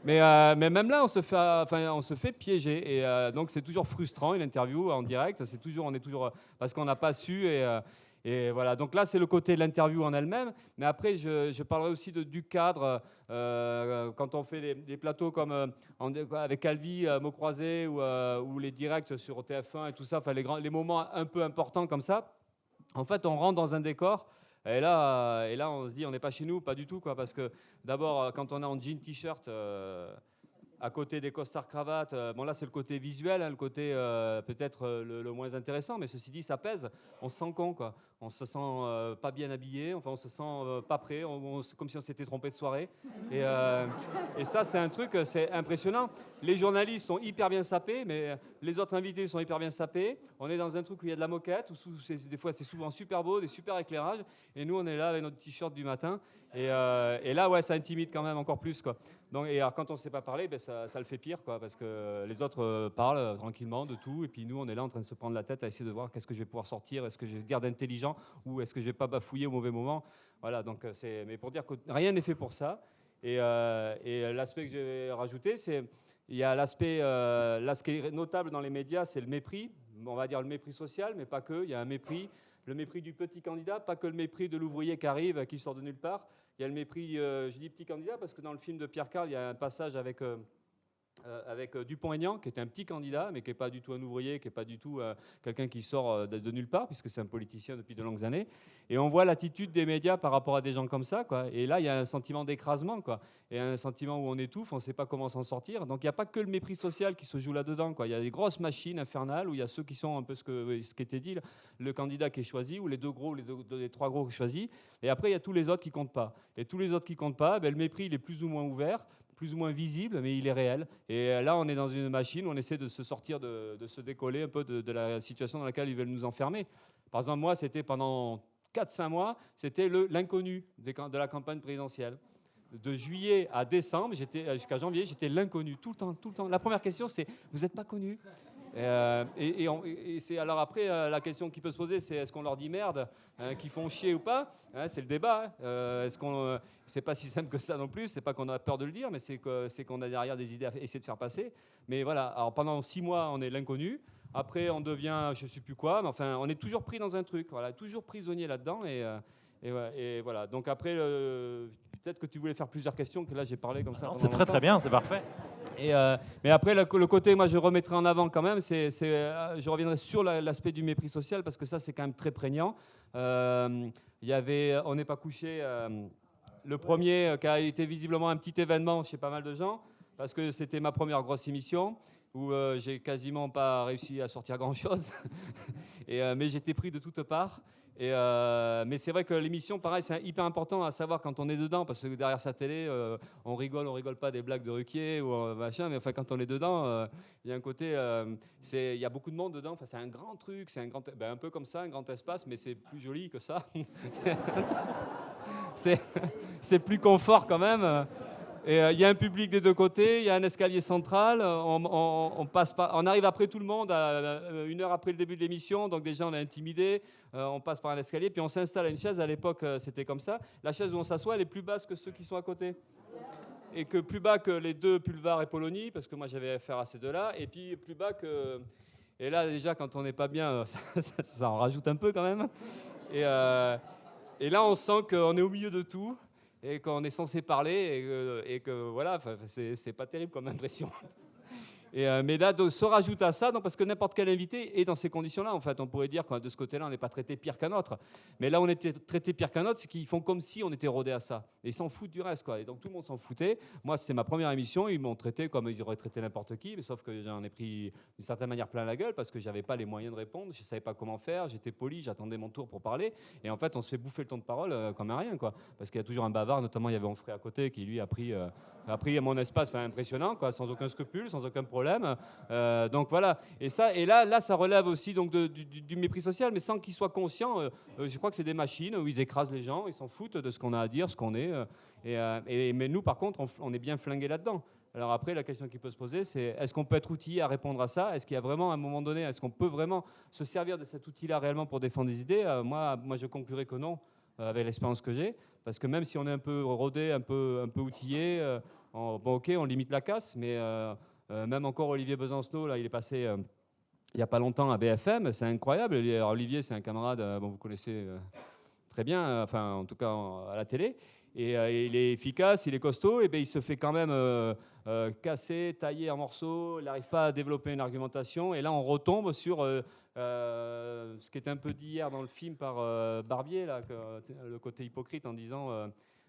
Mais même là, on se fait piéger. Et donc, c'est toujours frustrant, une interview en direct. On est toujours parce qu'on n'a pas su. Et voilà. Donc là, c'est le côté de l'interview en elle-même. Mais après, je parlerai aussi du cadre. Quand on fait des plateaux comme avec Alvi, mots croisés, ou les directs sur TF1 et tout ça, les moments un peu importants comme ça, en fait, on rentre dans un décor. Et là, on se dit, on n'est pas chez nous, pas du tout, quoi, parce que d'abord, quand on est en jean t-shirt, à côté des costards cravates, bon là c'est le côté visuel, hein, le côté peut-être le moins intéressant, mais ceci dit, ça pèse. On se sent con, quoi. On se sent pas bien habillé, enfin on se sent pas prêt, comme si on s'était trompé de soirée. Et ça, c'est un truc, c'est impressionnant. Les journalistes sont hyper bien sapés, mais les autres invités sont hyper bien sapés. On est dans un truc où il y a de la moquette, où des fois c'est souvent super beau, des super éclairages, et nous on est là avec notre t-shirt du matin. Et là, ouais, ça intimide quand même encore plus, quoi. Donc, et alors, quand on ne sait pas parler, ben, ça le fait pire, quoi, parce que les autres parlent tranquillement de tout, et puis nous, on est là en train de se prendre la tête à essayer de voir qu'est-ce que je vais pouvoir sortir, est-ce que je vais dire d'intelligent, ou est-ce que je ne vais pas bafouiller au mauvais moment. Voilà, donc mais pour dire que rien n'est fait pour ça. Et l'aspect que j'ai rajouté, c'est il y a l'aspect, là, ce qui est notable dans les médias, c'est le mépris. On va dire le mépris social, mais pas que. Il y a un mépris. Le mépris du petit candidat, pas que le mépris de l'ouvrier qui arrive, qui sort de nulle part. Il y a le mépris, je dis petit candidat, parce que dans le film de Pierre Carl, il y a un passage avec Dupont-Aignan, qui est un petit candidat, mais qui n'est pas du tout un ouvrier, qui n'est pas du tout quelqu'un qui sort de nulle part, puisque c'est un politicien depuis de longues années. Et on voit l'attitude des médias par rapport à des gens comme ça, quoi. Et là, il y a un sentiment d'écrasement, quoi. Et un sentiment où on étouffe, on ne sait pas comment s'en sortir. Donc il n'y a pas que le mépris social qui se joue là-dedans, quoi. Il y a des grosses machines infernales où il y a ceux qui sont un peu ce qui était dit, le candidat qui est choisi, ou les deux gros, les trois gros qui sont choisis. Et après, il y a tous les autres qui ne comptent pas. Et tous les autres qui ne comptent pas, ben, le mépris, il est plus ou moins ouvert, plus ou moins visible, mais il est réel. Et là, on est dans une machine où on essaie de se sortir, de se décoller un peu de la situation dans laquelle ils veulent nous enfermer. Par exemple, moi, c'était pendant 4-5 mois, c'était l'inconnu de la campagne présidentielle. De juillet à décembre, jusqu'à janvier, j'étais l'inconnu, tout le temps, tout le temps. La première question, c'est « Vous n'êtes pas connu ?» Et c'est alors après la question qui peut se poser, c'est est-ce qu'on leur dit merde, hein, qu'ils font chier ou pas, hein, c'est le débat. Hein. C'est pas si simple que ça non plus. C'est pas qu'on a peur de le dire, mais c'est qu'on a derrière des idées à essayer de faire passer. Mais voilà. Alors pendant 6 mois, on est l'inconnu. Après, on devient je sais plus quoi. Mais enfin, on est toujours pris dans un truc. Voilà, toujours prisonnier là-dedans. Et voilà. Donc après, peut-être que tu voulais faire plusieurs questions, que là j'ai parlé comme ça. C'est très bien, c'est parfait. Mais après, le côté, moi je remettrai en avant quand même, je reviendrai sur l'aspect du mépris social, parce que ça c'est quand même très prégnant. Il y avait On n'est pas couché, le premier, qui a été visiblement un petit événement chez pas mal de gens, parce que c'était ma première grosse émission, où j'ai quasiment pas réussi à sortir grand chose, mais j'étais pris de toutes parts. Mais c'est vrai que l'émission, pareil, c'est hyper important à savoir quand on est dedans, parce que derrière sa télé, on rigole pas des blagues de Ruquier ou machin, mais enfin quand on est dedans, il y a un côté, il y a beaucoup de monde dedans. Enfin, c'est un grand truc, c'est un peu comme ça, un grand espace, mais c'est plus joli que ça. c'est plus confort quand même. Et il y a un public des deux côtés, il y a un escalier central, on arrive après tout le monde, une heure après le début de l'émission, donc déjà on est intimidé, on passe par un escalier, puis on s'installe à une chaise. À l'époque, c'était comme ça. La chaise où on s'assoit, elle est plus basse que ceux qui sont à côté. Et que plus bas que les deux Pulvar et Polony, parce que moi j'avais affaire à ces deux-là, et puis plus bas que... Et là, déjà, quand on n'est pas bien, ça en rajoute un peu quand même. Et là, on sent qu'on est au milieu de tout, et qu'on est censé parler, et que voilà, c'est pas terrible comme impression. Mais là, se rajoute à ça, donc, parce que n'importe quel invité est dans ces conditions-là. En fait, on pourrait dire que de ce côté-là, on n'est pas traité pire qu'un autre. Mais là, on était traité pire qu'un autre, c'est qu'ils font comme si on était rodé à ça. Et ils s'en foutent du reste, quoi. Et donc tout le monde s'en foutait. Moi, c'était ma première émission. Ils m'ont traité comme ils auraient traité n'importe qui, mais sauf que j'en ai pris d'une certaine manière plein la gueule parce que j'avais pas les moyens de répondre. Je savais pas comment faire. J'étais poli, j'attendais mon tour pour parler. Et en fait, on se fait bouffer le temps de parole comme un rien, quoi. Parce qu'il y a toujours un bavard, notamment il y avait Onfray à côté qui lui a pris mon espace, enfin, impressionnant, quoi, sans aucun scrupule, sans aucun problème. Donc voilà. Et là, ça relève aussi donc du mépris social, mais sans qu'ils soient conscients. Je crois que c'est des machines où ils écrasent les gens, ils s'en foutent de ce qu'on a à dire, ce qu'on est. Mais nous, par contre, on est bien flingués là-dedans. Alors après, la question qui peut se poser, c'est est-ce qu'on peut être outillé à répondre à ça? Est-ce qu'il y a vraiment, à un moment donné, est-ce qu'on peut vraiment se servir de cet outil-là réellement pour défendre des idées? Moi, je conclurai que non, avec l'expérience que j'ai, parce que même si on est un peu rodé, un peu outillé, bon, ok, on limite la casse, mais même encore Olivier Besancenot, là, il est passé il n'y a pas longtemps à BFM, c'est incroyable. Alors, Olivier, c'est un camarade, bon, vous connaissez très bien, enfin, en tout cas à la télé. Et il est efficace, il est costaud, et bien il se fait quand même casser, tailler en morceaux, il n'arrive pas à développer une argumentation. Et là, on retombe sur ce qui était un peu dit hier dans le film par Barbier, là, le côté hypocrite en disant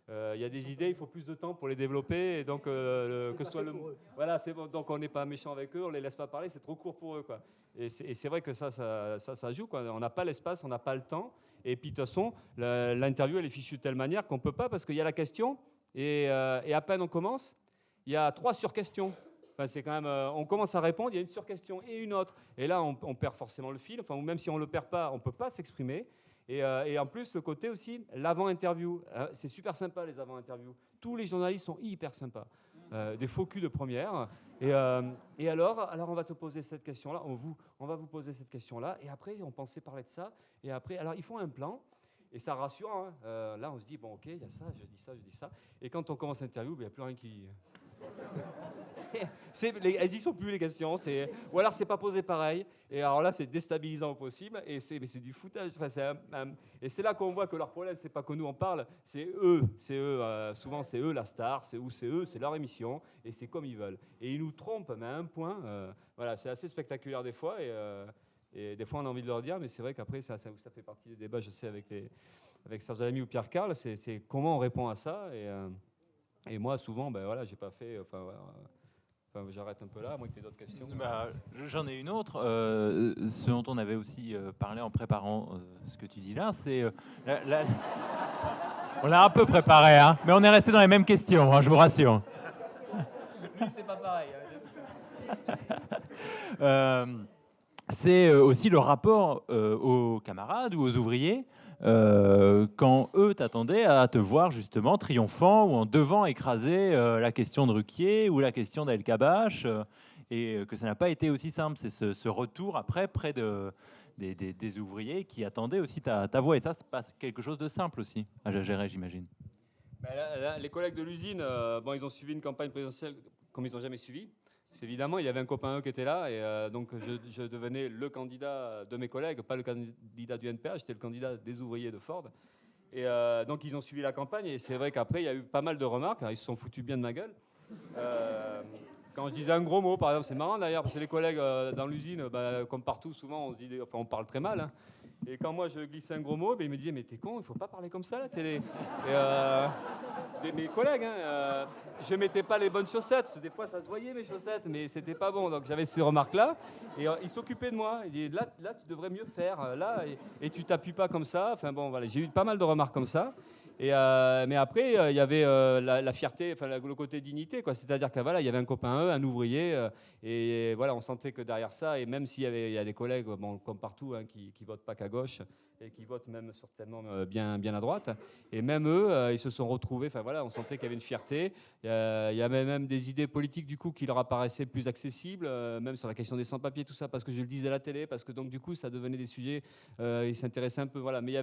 il y a des idées, il faut plus de temps pour les développer, et donc que ce soit le... Voilà, c'est bon, donc on n'est pas méchant avec eux, on les laisse pas parler, c'est trop court pour eux, quoi. Et c'est vrai que ça joue, quoi. On n'a pas l'espace, on n'a pas le temps. Et puis de toute façon, l'interview elle est fichue de telle manière qu'on ne peut pas, parce qu'il y a la question, et à peine on commence, il y a 3 surquestions. Enfin, c'est quand même, on commence à répondre, il y a une surquestion et une autre. Et là, on perd forcément le fil. Enfin, ou même si on ne le perd pas, on ne peut pas s'exprimer. Et en plus, le côté aussi, l'avant-interview. C'est super sympa, les avant-interviews. Tous les journalistes sont hyper sympas. Des faux culs de première. Et alors, on va te poser cette question-là. On va vous poser cette question-là. Et après, on pensait parler de ça. Et après, alors, ils font un plan. Et ça rassure. Hein. Là, on se dit, bon, ok, il y a ça, je dis ça, je dis ça. Et quand on commence l'interview, il n'y a plus rien qui... elles y sont plus les questions, ou alors c'est pas posé pareil, et alors là c'est déstabilisant au possible, mais c'est du foutage. Enfin, et c'est là qu'on voit que leur problème c'est pas que nous on parle, c'est eux, souvent c'est eux la star, c'est leur émission, et c'est comme ils veulent, et ils nous trompent mais à un point. Voilà, c'est assez spectaculaire des fois, et des fois on a envie de leur dire, mais c'est vrai qu'après ça fait partie des débats, je sais, avec Serge Lamy ou Pierre Carl, c'est comment on répond à ça. Et moi, souvent, ben voilà, j'ai pas fait. Enfin, j'arrête un peu là, à moins que tu aies d'autres questions. Bah, j'en ai une autre. Ce dont on avait aussi parlé en préparant ce que tu dis là, c'est. On l'a un peu préparé, hein, mais on est resté dans les mêmes questions, hein, je vous rassure. Lui, c'est pas pareil. C'est aussi le rapport aux camarades ou aux ouvriers. Quand eux t'attendaient à te voir justement triomphant ou en devant écraser la question de Ruquier ou la question d'El Kabbach, et que ça n'a pas été aussi simple. C'est ce retour après près des ouvriers qui attendaient aussi ta voix. Et ça, c'est pas quelque chose de simple aussi à gérer, j'imagine. Ben là, les collègues de l'usine, bon, ils ont suivi une campagne présidentielle comme ils n'ont jamais suivi. C'est évidemment, il y avait un copain qui était là, et donc je devenais le candidat de mes collègues, pas le candidat du NPA, j'étais le candidat des ouvriers de Ford. Et donc ils ont suivi la campagne, et c'est vrai qu'après il y a eu pas mal de remarques. Alors, ils se sont foutus bien de ma gueule. Quand je disais un gros mot, par exemple, c'est marrant d'ailleurs, parce que les collègues dans l'usine, comme partout, souvent on parle très mal. Hein. Et quand moi je glissais un gros mot, ils me disaient mais t'es con, il faut pas parler comme ça à la télé. Et mes collègues, je mettais pas les bonnes chaussettes. Des fois ça se voyait mes chaussettes, mais c'était pas bon. Donc j'avais ces remarques-là. Et ils s'occupaient de moi. Ils disaient là tu devrais mieux faire. Là et tu t'appuies pas comme ça. Enfin bon voilà, j'ai eu pas mal de remarques comme ça. Mais après, il y avait la fierté, enfin le côté dignité, quoi. C'est-à-dire qu'il voilà, y avait un copain, un ouvrier, et voilà, on sentait que derrière ça, et même s'il y a des collègues, bon, comme partout, hein, qui votent pas qu'à gauche et qui votent même certainement bien à droite, et même eux, ils se sont retrouvés. Enfin voilà, on sentait qu'il y avait une fierté. Il y avait même des idées politiques du coup qui leur apparaissaient plus accessibles, même sur la question des sans-papiers, tout ça, parce que je le disais à la télé, parce que donc du coup, ça devenait des sujets. Ils s'intéressaient un peu, voilà. Mais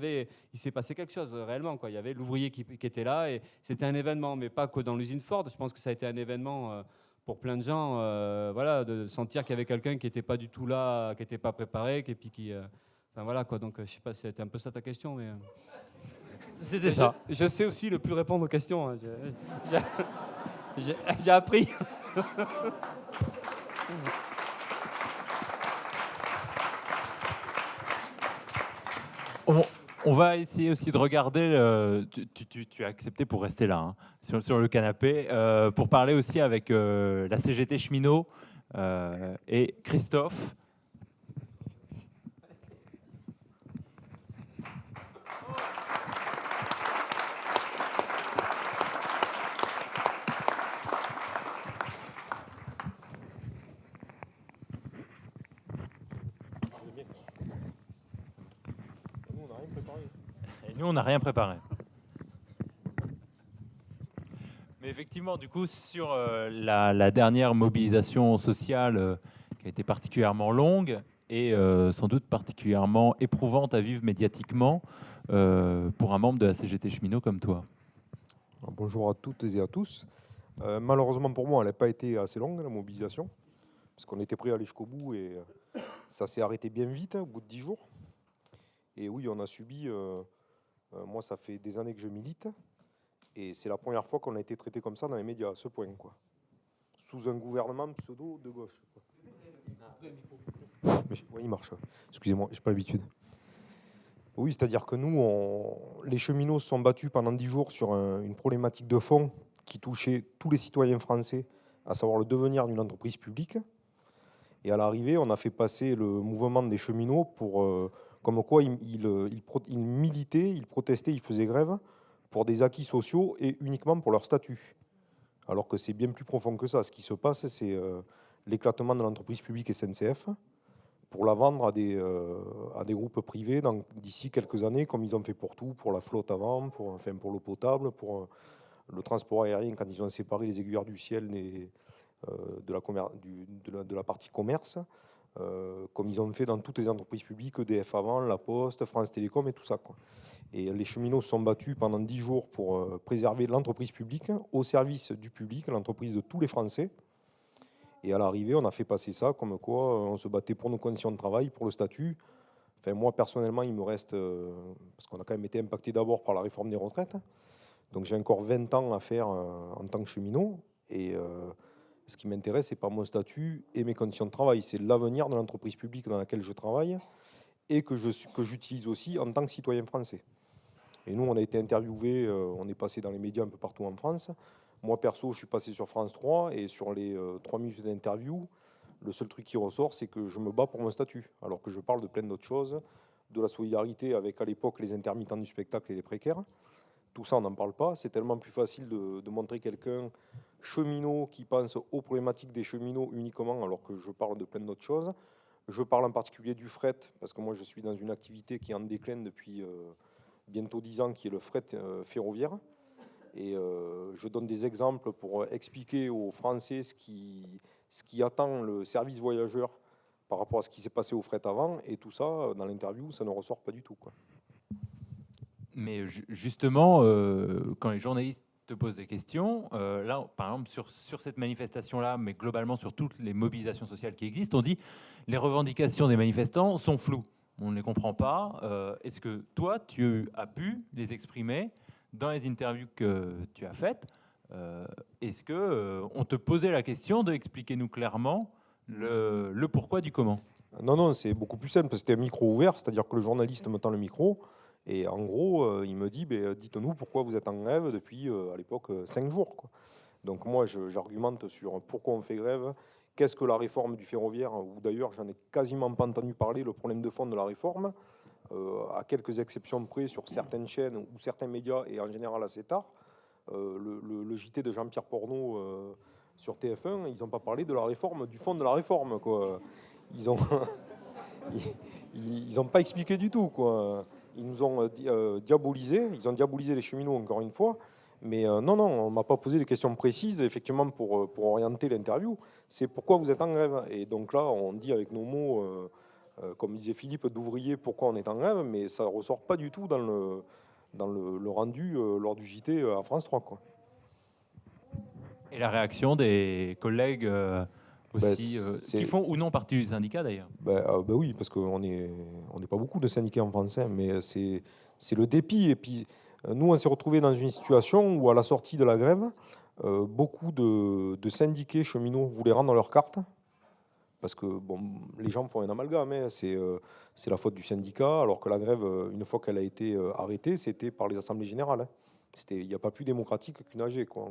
il s'est passé quelque chose réellement, quoi. Il y avait l'ouvrier qui était là, et c'était un événement, mais pas que dans l'usine Ford. Je pense que ça a été un événement pour plein de gens, voilà, de sentir qu'il y avait quelqu'un qui n'était pas du tout là, qui n'était pas préparé, et puis qui, enfin voilà quoi. Donc je sais pas, c'était un peu ça ta question, mais c'était ça. Je sais aussi le plus répondre aux questions. Hein. J'ai appris. On va essayer aussi de regarder, tu as accepté pour rester là, hein, sur le canapé, pour parler aussi avec la CGT Cheminot et Christophe. Et nous, on n'a rien préparé. Mais effectivement, du coup, sur la dernière mobilisation sociale qui a été particulièrement longue et sans doute particulièrement éprouvante à vivre médiatiquement pour un membre de la CGT Cheminot comme toi. Bonjour à toutes et à tous. Malheureusement pour moi, elle n'a pas été assez longue, la mobilisation, parce qu'on était prêt à aller jusqu'au bout et ça s'est arrêté bien vite, au bout de 10 jours. Et oui, on a subi, moi ça fait des années que je milite, et c'est la première fois qu'on a été traité comme ça dans les médias, à ce point, quoi. Sous un gouvernement pseudo de gauche. Mais, oui, il marche. Excusez-moi, j'ai pas l'habitude. Oui, c'est-à-dire que nous, les cheminots se sont battus pendant 10 jours sur une problématique de fond qui touchait tous les citoyens français, à savoir le devenir d'une entreprise publique. Et à l'arrivée, on a fait passer le mouvement des cheminots pour, comme quoi ils militaient, ils protestaient, ils faisaient grève pour des acquis sociaux et uniquement pour leur statut. Alors que c'est bien plus profond que ça. Ce qui se passe, c'est l'éclatement de l'entreprise publique SNCF pour la vendre à des groupes privés d'ici quelques années, comme ils ont fait pour tout, pour la flotte avant, pour l'eau potable, pour le transport aérien, quand ils ont séparé les aiguilleurs du ciel de la partie commerce, comme ils ont fait dans toutes les entreprises publiques, EDF avant, La Poste, France Télécom et tout ça, quoi. Et les cheminots se sont battus pendant 10 jours pour préserver l'entreprise publique au service du public, l'entreprise de tous les Français. Et à l'arrivée, on a fait passer ça comme quoi on se battait pour nos conditions de travail, pour le statut. Enfin, moi, personnellement, il me reste, parce qu'on a quand même été impacté d'abord par la réforme des retraites, donc j'ai encore 20 ans à faire en tant que cheminot. Et ce qui m'intéresse, c'est pas mon statut et mes conditions de travail, c'est l'avenir de l'entreprise publique dans laquelle je travaille et que j'utilise aussi en tant que citoyen français. Et nous, on a été interviewés, on est passé dans les médias un peu partout en France. Moi, perso, je suis passé sur France 3 et sur les 3 minutes d'interview, le seul truc qui ressort, c'est que je me bats pour mon statut, alors que je parle de plein d'autres choses, de la solidarité avec, à l'époque, les intermittents du spectacle et les précaires. Tout ça, on n'en parle pas. C'est tellement plus facile de montrer quelqu'un cheminot qui pense aux problématiques des cheminots uniquement, alors que je parle de plein d'autres choses. Je parle en particulier du fret, parce que moi, je suis dans une activité qui est en déclin depuis bientôt 10 ans, qui est le fret ferroviaire. Et je donne des exemples pour expliquer aux Français ce qui attend le service voyageur par rapport à ce qui s'est passé au fret avant. Et tout ça, dans l'interview, ça ne ressort pas du tout, quoi. Mais justement, quand les journalistes te posent des questions, là, par exemple, sur cette manifestation-là, mais globalement sur toutes les mobilisations sociales qui existent, on dit les revendications des manifestants sont floues. On ne les comprend pas. Est-ce que toi, tu as pu les exprimer dans les interviews que tu as faites? Est-ce qu'on te posait la question de expliquer-nous clairement le pourquoi du comment? Non, c'est beaucoup plus simple. C'était un micro ouvert, c'est-à-dire que le journaliste me tend le micro et en gros, il me dit dites-nous pourquoi vous êtes en grève depuis, à l'époque, 5 jours, quoi. Donc moi, j'argumente sur pourquoi on fait grève, qu'est-ce que la réforme du ferroviaire, ou d'ailleurs, j'en ai quasiment pas entendu parler, le problème de fond de la réforme, à quelques exceptions près sur certaines chaînes ou certains médias, et en général assez tard. Le JT de Jean-Pierre Porneau sur TF1, ils n'ont pas parlé de la réforme, du fond de la réforme, quoi. Ils n'ont pas expliqué du tout, quoi. Ils nous ont diabolisé, ils ont diabolisé les cheminots encore une fois. Mais non, on m'a pas posé des questions précises, effectivement, pour orienter l'interview. C'est pourquoi vous êtes en grève. Et donc là, on dit avec nos mots, comme disait Philippe, d'ouvrier, pourquoi on est en grève, mais ça ressort pas du tout dans le rendu lors du JT à France 3, quoi. Et la réaction des collègues aussi, qui font ou non partie du syndicat d'ailleurs? Oui, parce qu'on n'est pas beaucoup de syndiqués en France, hein, mais c'est le dépit. Et puis, nous, on s'est retrouvés dans une situation où, à la sortie de la grève, beaucoup de syndiqués cheminots voulaient rendre leur carte parce que bon, les gens font un amalgame, hein, c'est la faute du syndicat, alors que la grève, une fois qu'elle a été arrêtée, c'était par les assemblées générales. Hein. Il n'y a pas plus démocratique qu'une AG, quoi.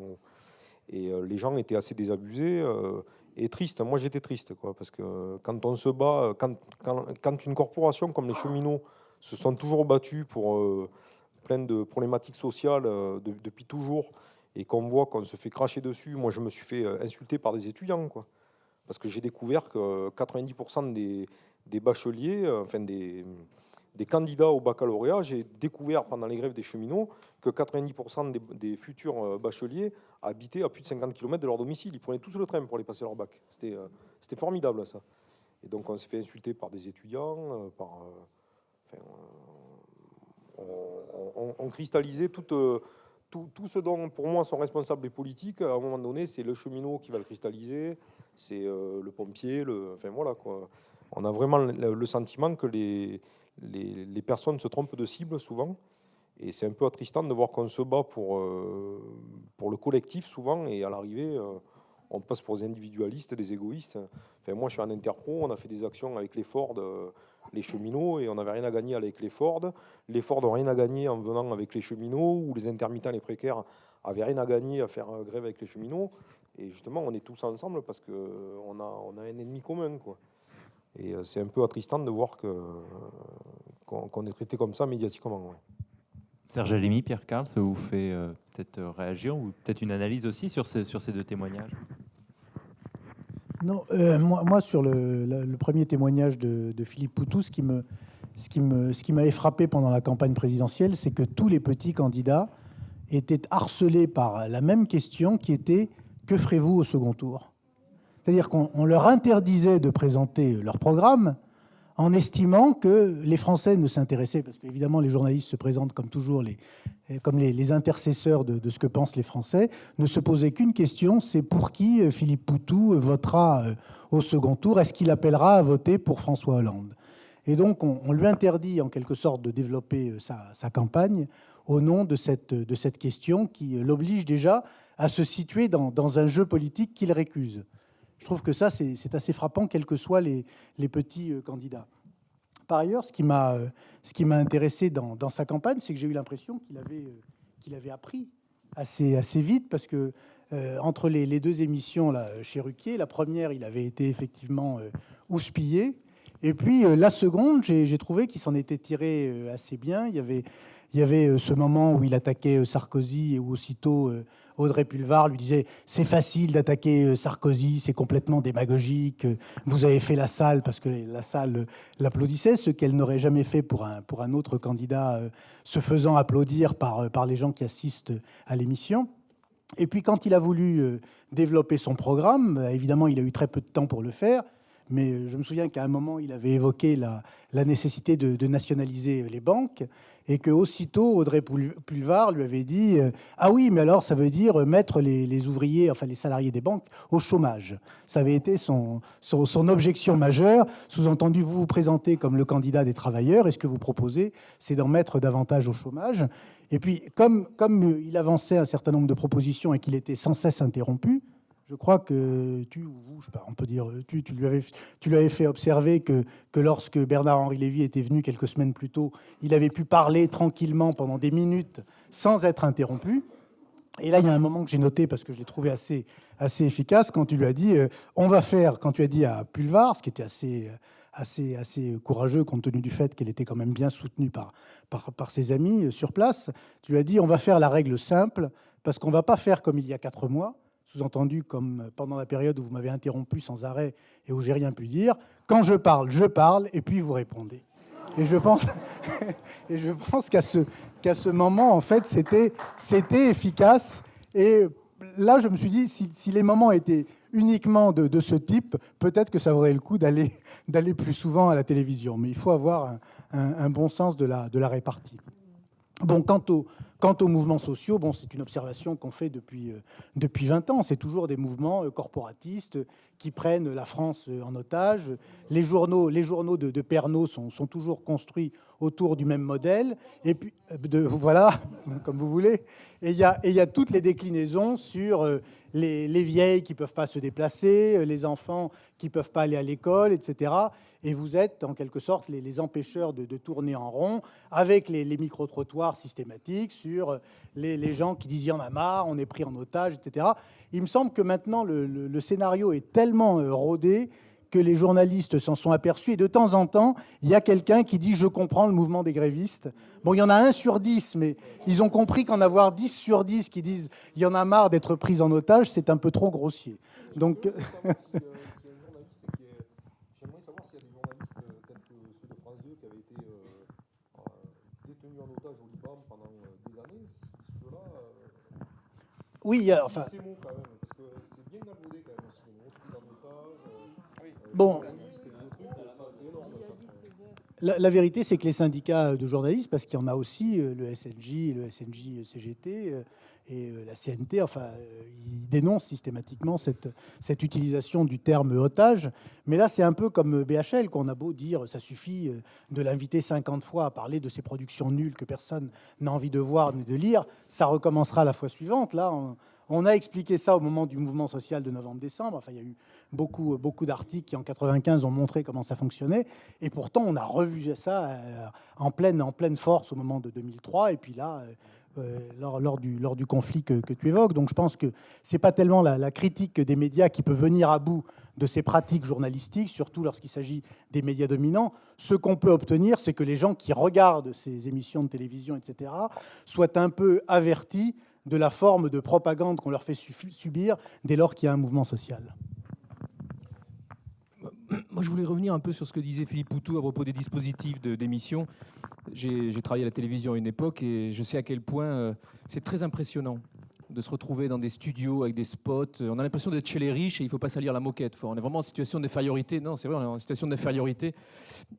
Et les gens étaient assez désabusés et tristes. Moi, j'étais triste, quoi, parce que quand on se bat, quand une corporation comme les cheminots se sont toujours battus pour plein de problématiques sociales depuis toujours, et qu'on voit qu'on se fait cracher dessus, moi, je me suis fait insulter par des étudiants, quoi. Parce que j'ai découvert que 90% des bacheliers, enfin des candidats au baccalauréat, j'ai découvert pendant les grèves des cheminots que 90% des futurs bacheliers habitaient à plus de 50 km de leur domicile. Ils prenaient tous le train pour aller passer leur bac. C'était formidable, ça. Et donc on s'est fait insulter par des étudiants, on cristallisait tout ce dont, pour moi, sont responsables les politiques. À un moment donné, c'est le cheminot qui va le cristalliser, c'est le pompier, enfin voilà, quoi. On a vraiment le sentiment que les personnes se trompent de cible souvent, et c'est un peu attristant de voir qu'on se bat pour le collectif souvent, et à l'arrivée, on passe pour des individualistes, des égoïstes. Enfin, moi, je suis en interpro, on a fait des actions avec les Ford, les cheminots, et on n'avait rien à gagner avec les Ford. Les Ford n'ont rien à gagner en venant avec les cheminots, ou les intermittents, les précaires, n'avaient rien à gagner à faire grève avec les cheminots. Et justement, on est tous ensemble parce qu'on a un ennemi commun, quoi. Et c'est un peu attristant de voir qu'on est traité comme ça médiatiquement. Ouais. Serge Alimi, Pierre Karl, ça vous fait peut-être réagir ou peut-être une analyse aussi sur ces deux témoignages? Non, moi sur le premier témoignage de Philippe Poutou, ce qui m'avait frappé pendant la campagne présidentielle, c'est que tous les petits candidats étaient harcelés par la même question qui était « Que ferez-vous au second tour ?» C'est-à-dire qu'on leur interdisait de présenter leur programme en estimant que les Français ne s'intéressaient, parce qu'évidemment les journalistes se présentent comme toujours comme les intercesseurs de ce que pensent les Français, ne se posaient qu'une question, c'est pour qui Philippe Poutou votera au second tour, est-ce qu'il appellera à voter pour François Hollande? Et donc on lui interdit en quelque sorte de développer sa campagne au nom de cette question qui l'oblige déjà à se situer dans un jeu politique qu'il récuse. Je trouve que ça, c'est assez frappant, quels que soient les petits candidats. Par ailleurs, ce qui m'a intéressé dans sa campagne, c'est que j'ai eu l'impression qu'il avait appris assez vite, parce que entre les deux émissions là, chez Ruquier, la première, il avait été effectivement houspillé, et puis la seconde, j'ai trouvé qu'il s'en était tiré assez bien. Il y avait ce moment où il attaquait Sarkozy et où aussitôt Audrey Pulvar lui disait « C'est facile d'attaquer Sarkozy, c'est complètement démagogique, vous avez fait la salle » parce que la salle l'applaudissait, ce qu'elle n'aurait jamais fait pour un autre candidat se faisant applaudir par les gens qui assistent à l'émission. Et puis quand il a voulu développer son programme, évidemment il a eu très peu de temps pour le faire, mais je me souviens qu'à un moment, il avait évoqué la nécessité de nationaliser les banques, et qu'aussitôt, Audrey Pulvar lui avait dit « Ah oui, mais alors ça veut dire mettre les ouvriers, enfin les salariés des banques, au chômage ». Ça avait été son objection majeure. Sous-entendu, vous vous présentez comme le candidat des travailleurs, et ce que vous proposez, c'est d'en mettre davantage au chômage. Et puis, comme il avançait un certain nombre de propositions et qu'il était sans cesse interrompu, je crois que tu ou vous, je sais pas, on peut dire tu lui avais fait observer que lorsque Bernard-Henri Lévy était venu quelques semaines plus tôt, il avait pu parler tranquillement pendant des minutes sans être interrompu. Et là, il y a un moment que j'ai noté parce que je l'ai trouvé assez efficace quand tu lui as dit on va faire, quand tu as dit à Pulvar, ce qui était assez courageux compte tenu du fait qu'elle était quand même bien soutenue par ses amis sur place, tu lui as dit on va faire la règle simple parce qu'on ne va pas faire comme il y a 4 mois, sous-entendu comme pendant la période où vous m'avez interrompu sans arrêt et où j'ai rien pu dire. Quand je parle, et puis vous répondez. Et je pense qu'à ce moment, en fait, c'était efficace. Et là, je me suis dit, si les moments étaient uniquement de ce type, peut-être que ça vaudrait le coup d'aller plus souvent à la télévision. Mais il faut avoir un bon sens de la répartie. Bon, quant aux mouvements sociaux, bon, c'est une observation qu'on fait depuis 20 ans. C'est toujours des mouvements corporatistes qui prennent la France en otage. Les journaux de Pernod sont toujours construits autour du même modèle. Et puis, voilà, comme vous voulez. Et il y a toutes les déclinaisons sur les vieilles qui ne peuvent pas se déplacer, les enfants qui ne peuvent pas aller à l'école, etc. Et vous êtes, en quelque sorte, les empêcheurs de tourner en rond, avec les micro-trottoirs systématiques sur les gens qui disent « il y en a marre, on est pris en otage », etc. Il me semble que maintenant, le scénario est tellement rodé que les journalistes s'en sont aperçus. Et de temps en temps, il y a quelqu'un qui dit « je comprends le mouvement des grévistes ». Bon, il y en a 1 sur 10, mais ils ont compris qu'en avoir 10 sur 10 qui disent « il y en a marre d'être pris en otage », c'est un peu trop grossier. Donc... J'aimerais savoir s'il y a des journalistes tels que ceux de France 2 qui avaient été détenus en otage au Liban pendant des années. Si ceux-là... Oui, enfin... Ces mots quand même, parce que c'est bien galvaudé quand même aussi, les mots pris en otage. Bon... La vérité, c'est que les syndicats de journalistes, parce qu'il y en a aussi, le SNJ, le SNJ-CGT et la CNT, enfin, ils dénoncent systématiquement cette utilisation du terme otage. Mais là, c'est un peu comme BHL, qu'on a beau dire, ça suffit de l'inviter 50 fois à parler de ses productions nulles que personne n'a envie de voir ni de lire, ça recommencera la fois suivante. Là, on a expliqué ça au moment du mouvement social de novembre-décembre. Enfin, il y a eu beaucoup d'articles qui, en 95, ont montré comment ça fonctionnait. Et pourtant, on a revu ça en pleine force au moment de 2003. Et puis là, lors du conflit que tu évoques. Donc, je pense que ce n'est pas tellement la critique des médias qui peut venir à bout de ces pratiques journalistiques, surtout lorsqu'il s'agit des médias dominants. Ce qu'on peut obtenir, c'est que les gens qui regardent ces émissions de télévision, etc., soient un peu avertis de la forme de propagande qu'on leur fait subir dès lors qu'il y a un mouvement social. Moi, je voulais revenir un peu sur ce que disait Philippe Poutou à propos des dispositifs d'émission. J'ai travaillé à la télévision à une époque et je sais à quel point c'est très impressionnant de se retrouver dans des studios avec des spots. On a l'impression d'être chez les riches et il ne faut pas salir la moquette. On est vraiment en situation d'infériorité. Non, c'est vrai, on est en situation d'infériorité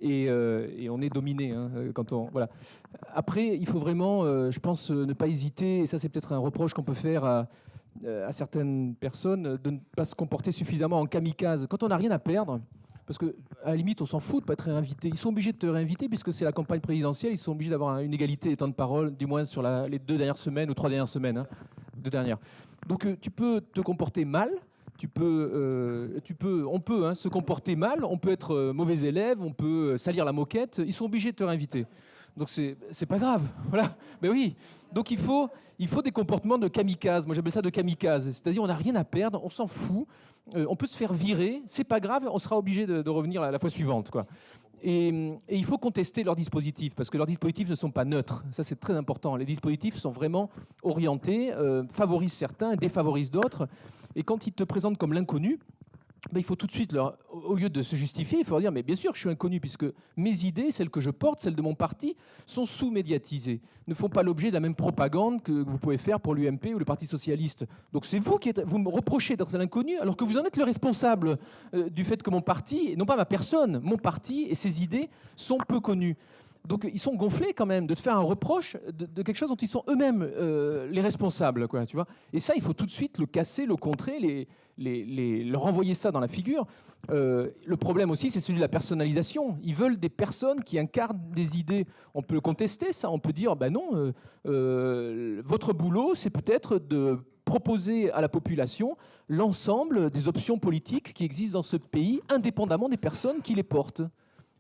et on est dominé. Quand on, voilà. Après, il faut vraiment, je pense, ne pas hésiter. Et ça, c'est peut-être un reproche qu'on peut faire à certaines personnes, de ne pas se comporter suffisamment en kamikaze. Quand on n'a rien à perdre, parce qu'à la limite, on s'en fout de ne pas être réinvité. Ils sont obligés de te réinviter puisque c'est la campagne présidentielle. Ils sont obligés d'avoir une égalité des temps de parole, du moins sur les 2 dernières semaines ou 3 dernières semaines. 2 dernières. Donc tu peux te comporter mal. On peut se comporter mal. On peut être mauvais élève. On peut salir la moquette. Ils sont obligés de te réinviter. Donc c'est pas grave. Voilà. Mais oui. Donc il faut des comportements de kamikaze. Moi j'appelle ça de kamikaze. C'est-à-dire on n'a rien à perdre. On s'en fout. On peut se faire virer, c'est pas grave, on sera obligé de revenir la fois suivante, quoi. Et il faut contester leurs dispositifs, parce que leurs dispositifs ne sont pas neutres. Ça, c'est très important. Les dispositifs sont vraiment orientés, favorisent certains, défavorisent d'autres. Et quand ils te présentent comme l'inconnu, il faut tout de suite, au lieu de se justifier, il faut leur dire, mais bien sûr que je suis inconnu, puisque mes idées, celles que je porte, celles de mon parti, sont sous-médiatisées, ne font pas l'objet de la même propagande que vous pouvez faire pour l'UMP ou le Parti Socialiste. Donc c'est vous vous me reprochez d'être l'inconnu, alors que vous en êtes le responsable du fait que mon parti, non pas ma personne, mon parti et ses idées sont peu connus. Donc ils sont gonflés quand même de te faire un reproche de quelque chose dont ils sont eux-mêmes les responsables, quoi, tu vois. Et ça, il faut tout de suite le casser, le contrer, leur renvoyer ça dans la figure. Le problème aussi, c'est celui de la personnalisation. Ils veulent des personnes qui incarnent des idées. On peut le contester, ça. On peut dire, ben non, votre boulot, c'est peut-être de proposer à la population l'ensemble des options politiques qui existent dans ce pays, indépendamment des personnes qui les portent.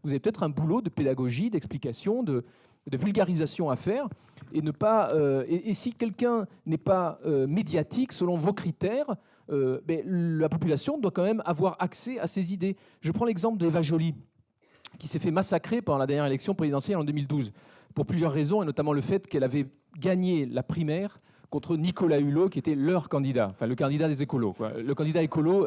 Vous avez peut-être un boulot de pédagogie, d'explication, de vulgarisation à faire, et ne pas. Et si quelqu'un n'est pas médiatique selon vos critères, la population doit quand même avoir accès à ces idées. Je prends l'exemple d'Eva Joly, qui s'est fait massacrer pendant la dernière élection présidentielle en 2012, pour plusieurs raisons, et notamment le fait qu'elle avait gagné la primaire contre Nicolas Hulot, qui était leur candidat, enfin le candidat des écolos, quoi. Le candidat écolo,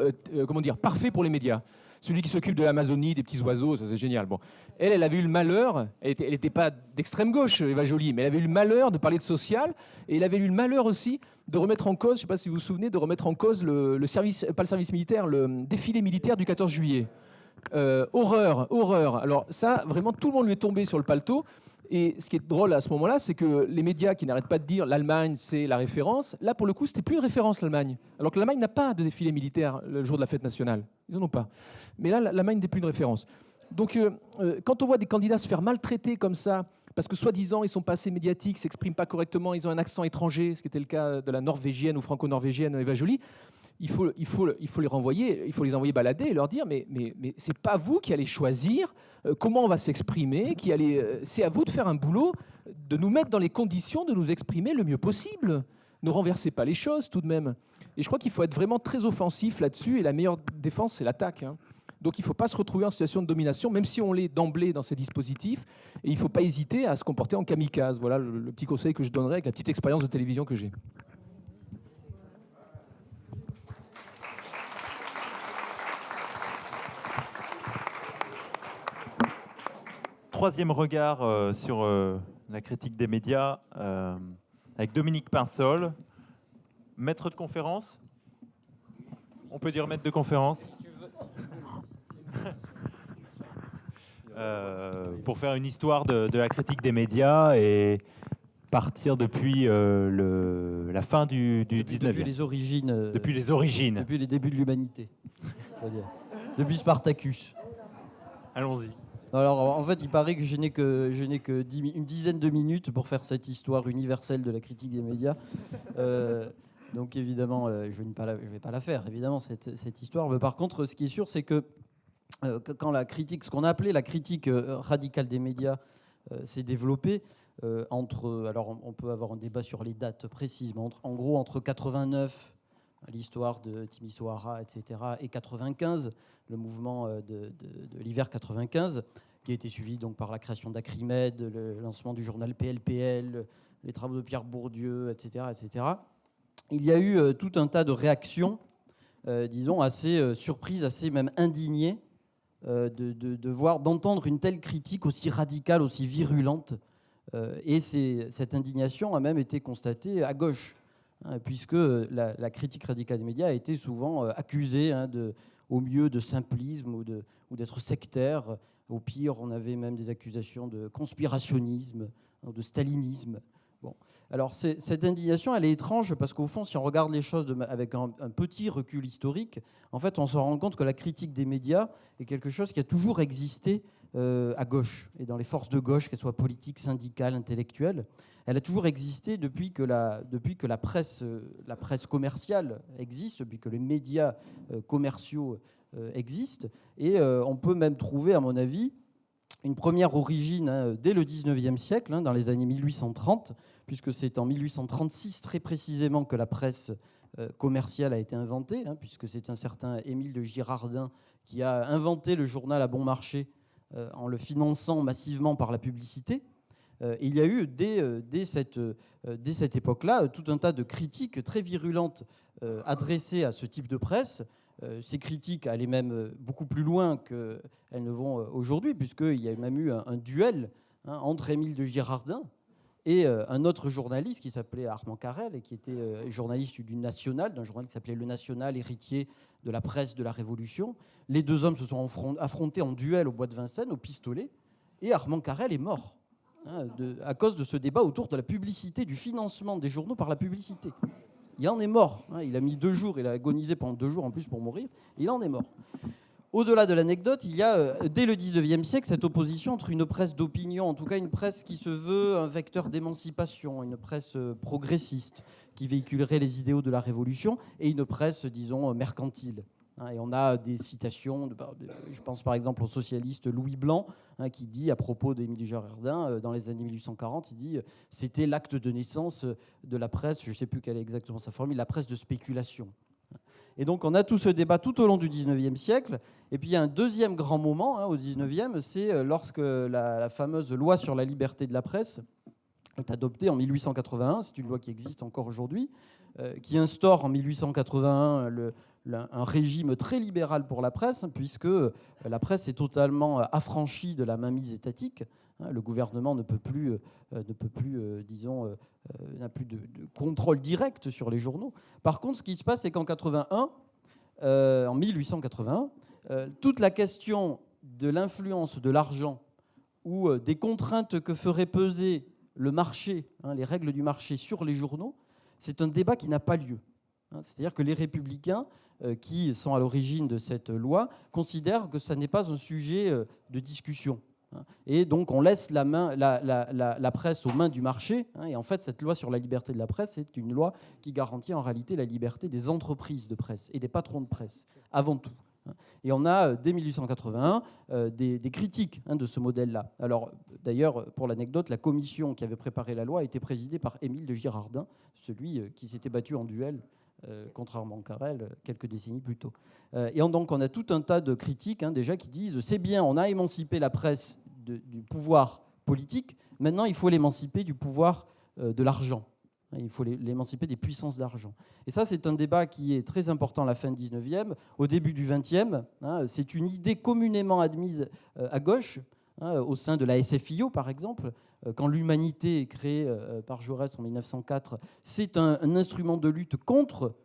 parfait pour les médias. Celui qui s'occupe de l'Amazonie, des petits oiseaux, ça c'est génial. Bon. Elle avait eu le malheur, elle n'était pas d'extrême gauche, Eva Joly, mais elle avait eu le malheur de parler de social, et elle avait eu le malheur aussi de remettre en cause, je ne sais pas si vous vous souvenez, de remettre en cause le service, pas le service militaire, le défilé militaire du 14 juillet. Horreur. Alors ça, vraiment, tout le monde lui est tombé sur le paletot. Et ce qui est drôle à ce moment-là, c'est que les médias qui n'arrêtent pas de dire l'Allemagne, c'est la référence, là, pour le coup, c'était plus une référence, l'Allemagne. Alors que l'Allemagne n'a pas de défilé militaire le jour de la fête nationale. Ils n'en ont pas. Mais là, l'Allemagne n'est plus une référence. Donc, quand on voit des candidats se faire maltraiter comme ça, parce que soi-disant, ils sont pas assez médiatiques, s'expriment pas correctement, ils ont un accent étranger, ce qui était le cas de la norvégienne ou franco-norvégienne Eva Joly, il faut les renvoyer, il faut les envoyer balader et leur dire mais c'est pas vous qui allez choisir comment on va s'exprimer, c'est à vous de faire un boulot, de nous mettre dans les conditions de nous exprimer le mieux possible. Ne renversez pas les choses tout de même. Et je crois qu'il faut être vraiment très offensif là-dessus, et la meilleure défense, c'est l'attaque, hein. Donc il ne faut pas se retrouver en situation de domination, même si on l'est d'emblée dans ces dispositifs, et il ne faut pas hésiter à se comporter en kamikaze. Voilà le petit conseil que je donnerais avec la petite expérience de télévision que j'ai. Troisième regard sur la critique des médias, avec Dominique Pinsol, maître de conférence. On peut dire maître de conférence. Pour faire une histoire de la critique des médias et partir depuis la fin du 19e. Depuis les origines. Depuis les origines. Depuis les débuts de l'humanité. Depuis Spartacus. Allons-y. Alors, en fait, il paraît que je n'ai que une dizaine de minutes pour faire cette histoire universelle de la critique des médias. Donc, évidemment, je ne vais pas la faire, évidemment, cette histoire. Mais par contre, ce qui est sûr, c'est que quand la critique, ce qu'on a appelé la critique radicale des médias, s'est développée, alors on peut avoir un débat sur les dates précises, mais en gros, entre 89, l'histoire de Timisoara, etc., et 95, le mouvement de l'hiver 95, qui a été suivi donc par la création d'Acrimed, le lancement du journal PLPL, les travaux de Pierre Bourdieu, etc., etc. Il y a eu tout un tas de réactions, disons, assez surprises, assez même indignées, d'entendre une telle critique aussi radicale, aussi virulente. Et cette indignation a même été constatée à gauche, hein, puisque la critique radicale des médias a été souvent accusée, hein, au mieux de simplisme ou d'être sectaire. Au pire, on avait même des accusations de conspirationnisme, de stalinisme. Bon. Alors cette indignation, elle est étrange parce qu'au fond, si on regarde les choses avec un petit recul historique, en fait, on se rend compte que la critique des médias est quelque chose qui a toujours existé à gauche et dans les forces de gauche, qu'elles soient politiques, syndicales, intellectuelles. Elle a toujours existé depuis que la presse commerciale existe, depuis que les médias commerciaux existent. Et on peut même trouver, à mon avis, une première origine, hein, dès le 19e siècle, hein, dans les années 1830, puisque c'est en 1836 très précisément que la presse commerciale a été inventée, hein, puisque c'est un certain Émile de Girardin qui a inventé le journal à bon marché en le finançant massivement par la publicité. Et il y a eu, dès cette époque-là, tout un tas de critiques très virulentes adressées à ce type de presse. Ces critiques allaient même beaucoup plus loin qu'elles ne vont aujourd'hui, puisqu'il y a même eu un duel, hein, entre Émile de Girardin et un autre journaliste qui s'appelait Armand Carrel et qui était journaliste du National, d'un journal qui s'appelait Le National, héritier de la presse de la Révolution. Les deux hommes se sont affrontés en duel au bois de Vincennes, au pistolet, et Armand Carrel est mort, hein, à cause de ce débat autour de la publicité, du financement des journaux par la publicité. Il en est mort, hein, il a mis 2 jours, il a agonisé pendant 2 jours en plus pour mourir, il en est mort. Au-delà de l'anecdote, il y a, dès le 19e siècle, cette opposition entre une presse d'opinion, en tout cas une presse qui se veut un vecteur d'émancipation, une presse progressiste, qui véhiculerait les idéaux de la Révolution, et une presse, disons, mercantile. Et on a des citations, je pense par exemple au socialiste Louis Blanc, hein, qui dit à propos d'Émile de Girardin, dans les années 1840, il dit « c'était l'acte de naissance de la presse, je ne sais plus quelle est exactement sa formule, la presse de spéculation ». Et donc on a tout ce débat tout au long du 19e siècle. Et puis il y a un deuxième grand moment, hein, au 19e, c'est lorsque la fameuse loi sur la liberté de la presse est adoptée en 1881, c'est une loi qui existe encore aujourd'hui, qui instaure en 1881 un régime très libéral pour la presse, puisque la presse est totalement affranchie de la mainmise étatique. Le gouvernement ne peut plus disons, n'a plus de contrôle direct sur les journaux. Par contre, ce qui se passe, c'est qu'en en 1881, toute la question de l'influence de l'argent ou des contraintes que ferait peser le marché, les règles du marché sur les journaux, c'est un débat qui n'a pas lieu. C'est-à-dire que les républicains qui sont à l'origine de cette loi considèrent que ça n'est pas un sujet de discussion. Et donc on laisse la presse aux mains du marché. Et en fait, cette loi sur la liberté de la presse, c'est une loi qui garantit en réalité la liberté des entreprises de presse et des patrons de presse, avant tout. Et on a, dès 1881, des critiques de ce modèle-là. Alors, d'ailleurs, pour l'anecdote, la commission qui avait préparé la loi a été présidée par Émile de Girardin, celui qui s'était battu en duel contre Armand Carrel quelques décennies plus tôt. Et donc, on a tout un tas de critiques déjà qui disent « c'est bien, on a émancipé la presse du pouvoir politique, maintenant il faut l'émanciper du pouvoir de l'argent. Il faut l'émanciper des puissances d'argent. » Et ça, c'est un débat qui est très important à la fin du 19e. Au début du 20e, c'est une idée communément admise à gauche, au sein de la SFIO, par exemple. Quand l'Humanité est créée par Jaurès en 1904, c'est un instrument de lutte contre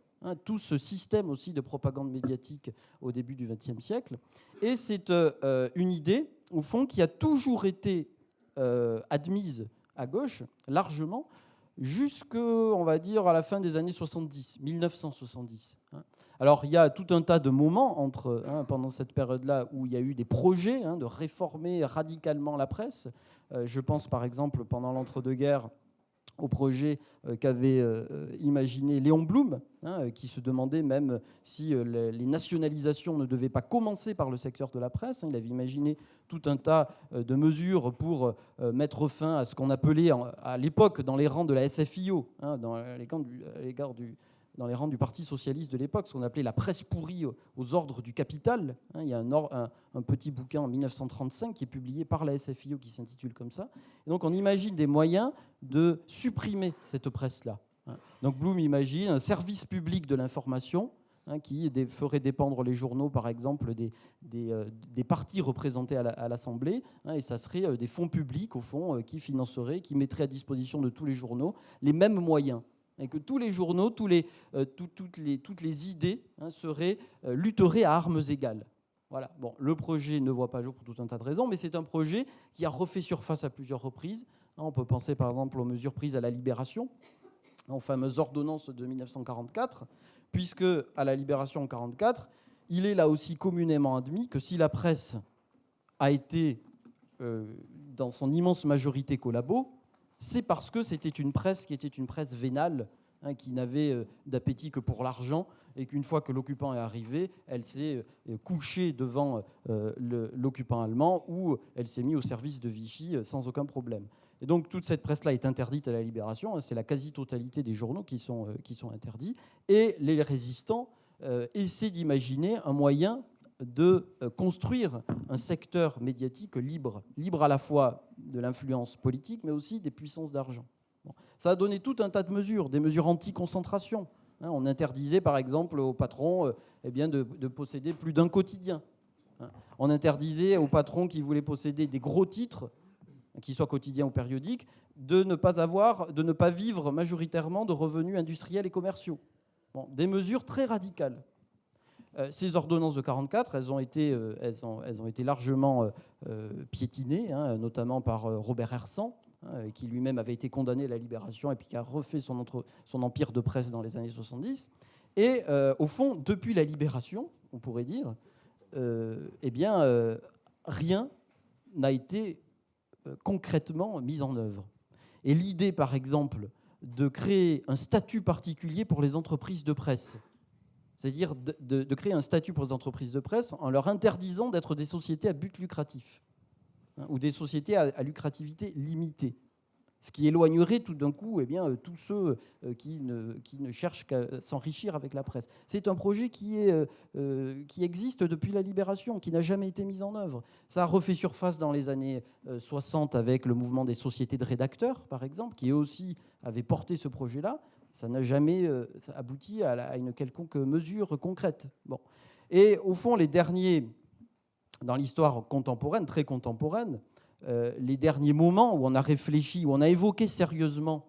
tout ce système aussi de propagande médiatique au début du XXe siècle. Et c'est une idée, au fond, qui a toujours été admise à gauche, largement, on va dire, à la fin des années 70, 1970. Alors, il y a tout un tas de moments pendant cette période-là où il y a eu des projets de réformer radicalement la presse. Je pense, par exemple, pendant l'entre-deux-guerres, au projet qu'avait imaginé Léon Blum, qui se demandait même si les nationalisations ne devaient pas commencer par le secteur de la presse. Il avait imaginé tout un tas de mesures pour mettre fin à ce qu'on appelait à l'époque, dans les rangs de la SFIO, dans les rangs du Parti socialiste de l'époque, ce qu'on appelait la presse pourrie aux ordres du capital. Il y a un petit bouquin en 1935 qui est publié par la SFIO qui s'intitule comme ça. Et donc on imagine des moyens de supprimer cette presse-là. Donc Blum imagine un service public de l'information qui ferait dépendre les journaux, par exemple, des partis représentés à l'Assemblée. Et ça serait des fonds publics, au fond, qui financeraient, qui mettraient à disposition de tous les journaux les mêmes moyens. Et que tous les journaux, toutes les idées lutteraient à armes égales. Voilà. Bon, le projet ne voit pas jour pour tout un tas de raisons, mais c'est un projet qui a refait surface à plusieurs reprises. On peut penser par exemple aux mesures prises à la Libération, aux fameuses ordonnances de 1944, puisque à la Libération en 1944, il est là aussi communément admis que si la presse a été, dans son immense majorité, collabo, c'est parce que c'était une presse qui était une presse vénale, qui n'avait d'appétit que pour l'argent, et qu'une fois que l'occupant est arrivé, elle s'est couchée devant l'occupant allemand, ou elle s'est mise au service de Vichy sans aucun problème. Et donc toute cette presse-là est interdite à la Libération, c'est la quasi-totalité des journaux qui sont interdits, et les résistants essaient d'imaginer un moyen de construire un secteur médiatique libre à la fois de l'influence politique, mais aussi des puissances d'argent. Bon. Ça a donné tout un tas de mesures, des mesures anti-concentration. On interdisait, par exemple, aux patrons de posséder plus d'un quotidien. On interdisait aux patrons qui voulaient posséder des gros titres, qu'ils soient quotidiens ou périodiques, de ne pas vivre majoritairement de revenus industriels et commerciaux. Bon, des mesures très radicales. Ces ordonnances de 1944, elles ont été largement piétinées, notamment par Robert Hersant, qui lui-même avait été condamné à la Libération et puis qui a refait son empire de presse dans les années 70. Et au fond, depuis la Libération, on pourrait dire, rien n'a été concrètement mis en œuvre. Et l'idée, par exemple, de créer un statut particulier pour les entreprises de presse, c'est-à-dire de créer un statut pour les entreprises de presse en leur interdisant d'être des sociétés à but lucratif, ou des sociétés à lucrativité limitée, ce qui éloignerait tout d'un coup tous ceux qui ne cherchent qu'à s'enrichir avec la presse. C'est un projet qui existe depuis la Libération, qui n'a jamais été mis en œuvre. Ça a refait surface dans les années 60 avec le mouvement des sociétés de rédacteurs, par exemple, qui eux aussi avaient porté ce projet-là. Ça n'a jamais abouti à une quelconque mesure concrète. Bon. Et au fond, les derniers, dans l'histoire contemporaine, très contemporaine, les derniers moments où on a réfléchi, où on a évoqué sérieusement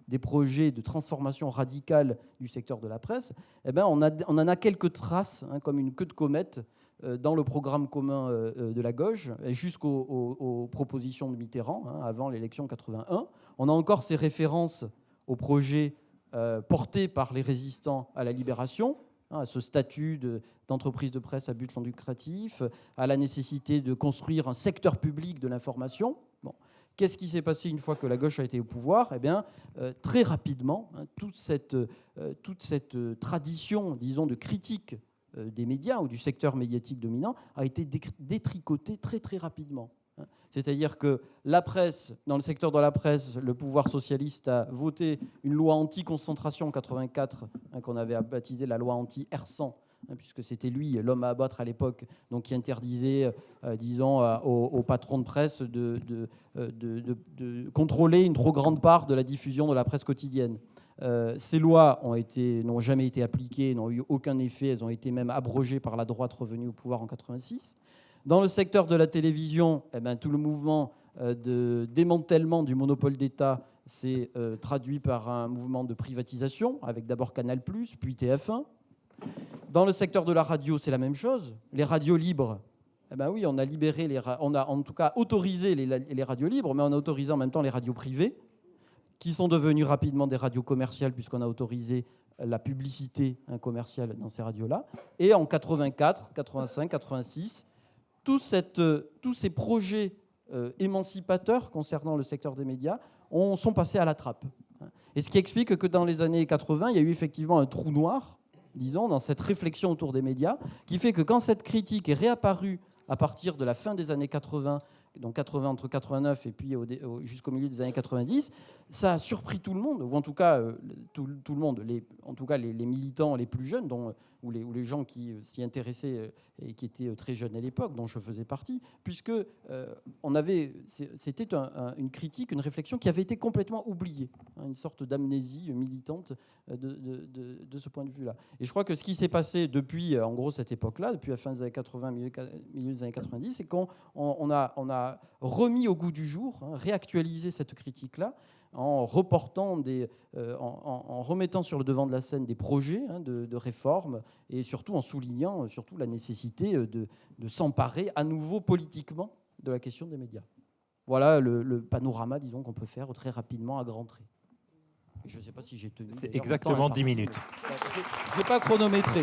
des projets de transformation radicale du secteur de la presse, on en a quelques traces, comme une queue de comète, dans le programme commun de la gauche, jusqu'aux propositions de Mitterrand, avant l'élection 81. On a encore ces références au projet porté par les résistants à la libération, à ce statut d'entreprise de presse à but non lucratif, à la nécessité de construire un secteur public de l'information. Bon. Qu'est-ce qui s'est passé une fois que la gauche a été au pouvoir ? Eh bien, très rapidement, toute cette tradition, disons, de critique des médias ou du secteur médiatique dominant a été détricotée très, très rapidement. C'est-à-dire que la presse, dans le secteur de la presse, le pouvoir socialiste a voté une loi anti-concentration en 84, qu'on avait baptisée la loi anti-R100, puisque c'était lui, l'homme à abattre à l'époque, donc qui interdisait, disons, aux patrons de presse de contrôler une trop grande part de la diffusion de la presse quotidienne. Ces lois n'ont jamais été appliquées, n'ont eu aucun effet, elles ont été même abrogées par la droite revenue au pouvoir en 86. Dans le secteur de la télévision, tout le mouvement de démantèlement du monopole d'État s'est traduit par un mouvement de privatisation, avec d'abord Canal+, puis TF1. Dans le secteur de la radio, c'est la même chose. Les radios libres, oui, on a libéré on a en tout cas autorisé les radios libres, mais on a autorisé en même temps les radios privées, qui sont devenues rapidement des radios commerciales, puisqu'on a autorisé la publicité commerciale dans ces radios-là. Et en 84, 85, 86, tous ces projets émancipateurs concernant le secteur des médias sont passés à la trappe. Et ce qui explique que dans les années 80, il y a eu effectivement un trou noir, disons, dans cette réflexion autour des médias, qui fait que quand cette critique est réapparue à partir de la fin des années 80, donc entre 89 et puis jusqu'au milieu des années 90, ça a surpris tout le monde, ou en tout cas tout le monde, en tout cas les militants les plus jeunes, ou les gens qui s'y intéressaient et qui étaient très jeunes à l'époque, dont je faisais partie, puisque c'était une critique, une réflexion qui avait été complètement oubliée, une sorte d'amnésie militante de ce point de vue-là. Et je crois que ce qui s'est passé depuis, en gros, cette époque-là, depuis la fin des années 80, milieu des années 90, c'est qu'on a remis au goût du jour, réactualisé cette critique-là, en reportant en remettant sur le devant de la scène des projets de réforme, et surtout en soulignant la nécessité de s'emparer à nouveau politiquement de la question des médias. Voilà le panorama, disons, qu'on peut faire très rapidement à grands traits. Je ne sais pas si j'ai tenu. C'est exactement 10 minutes. Je n'ai pas chronométré.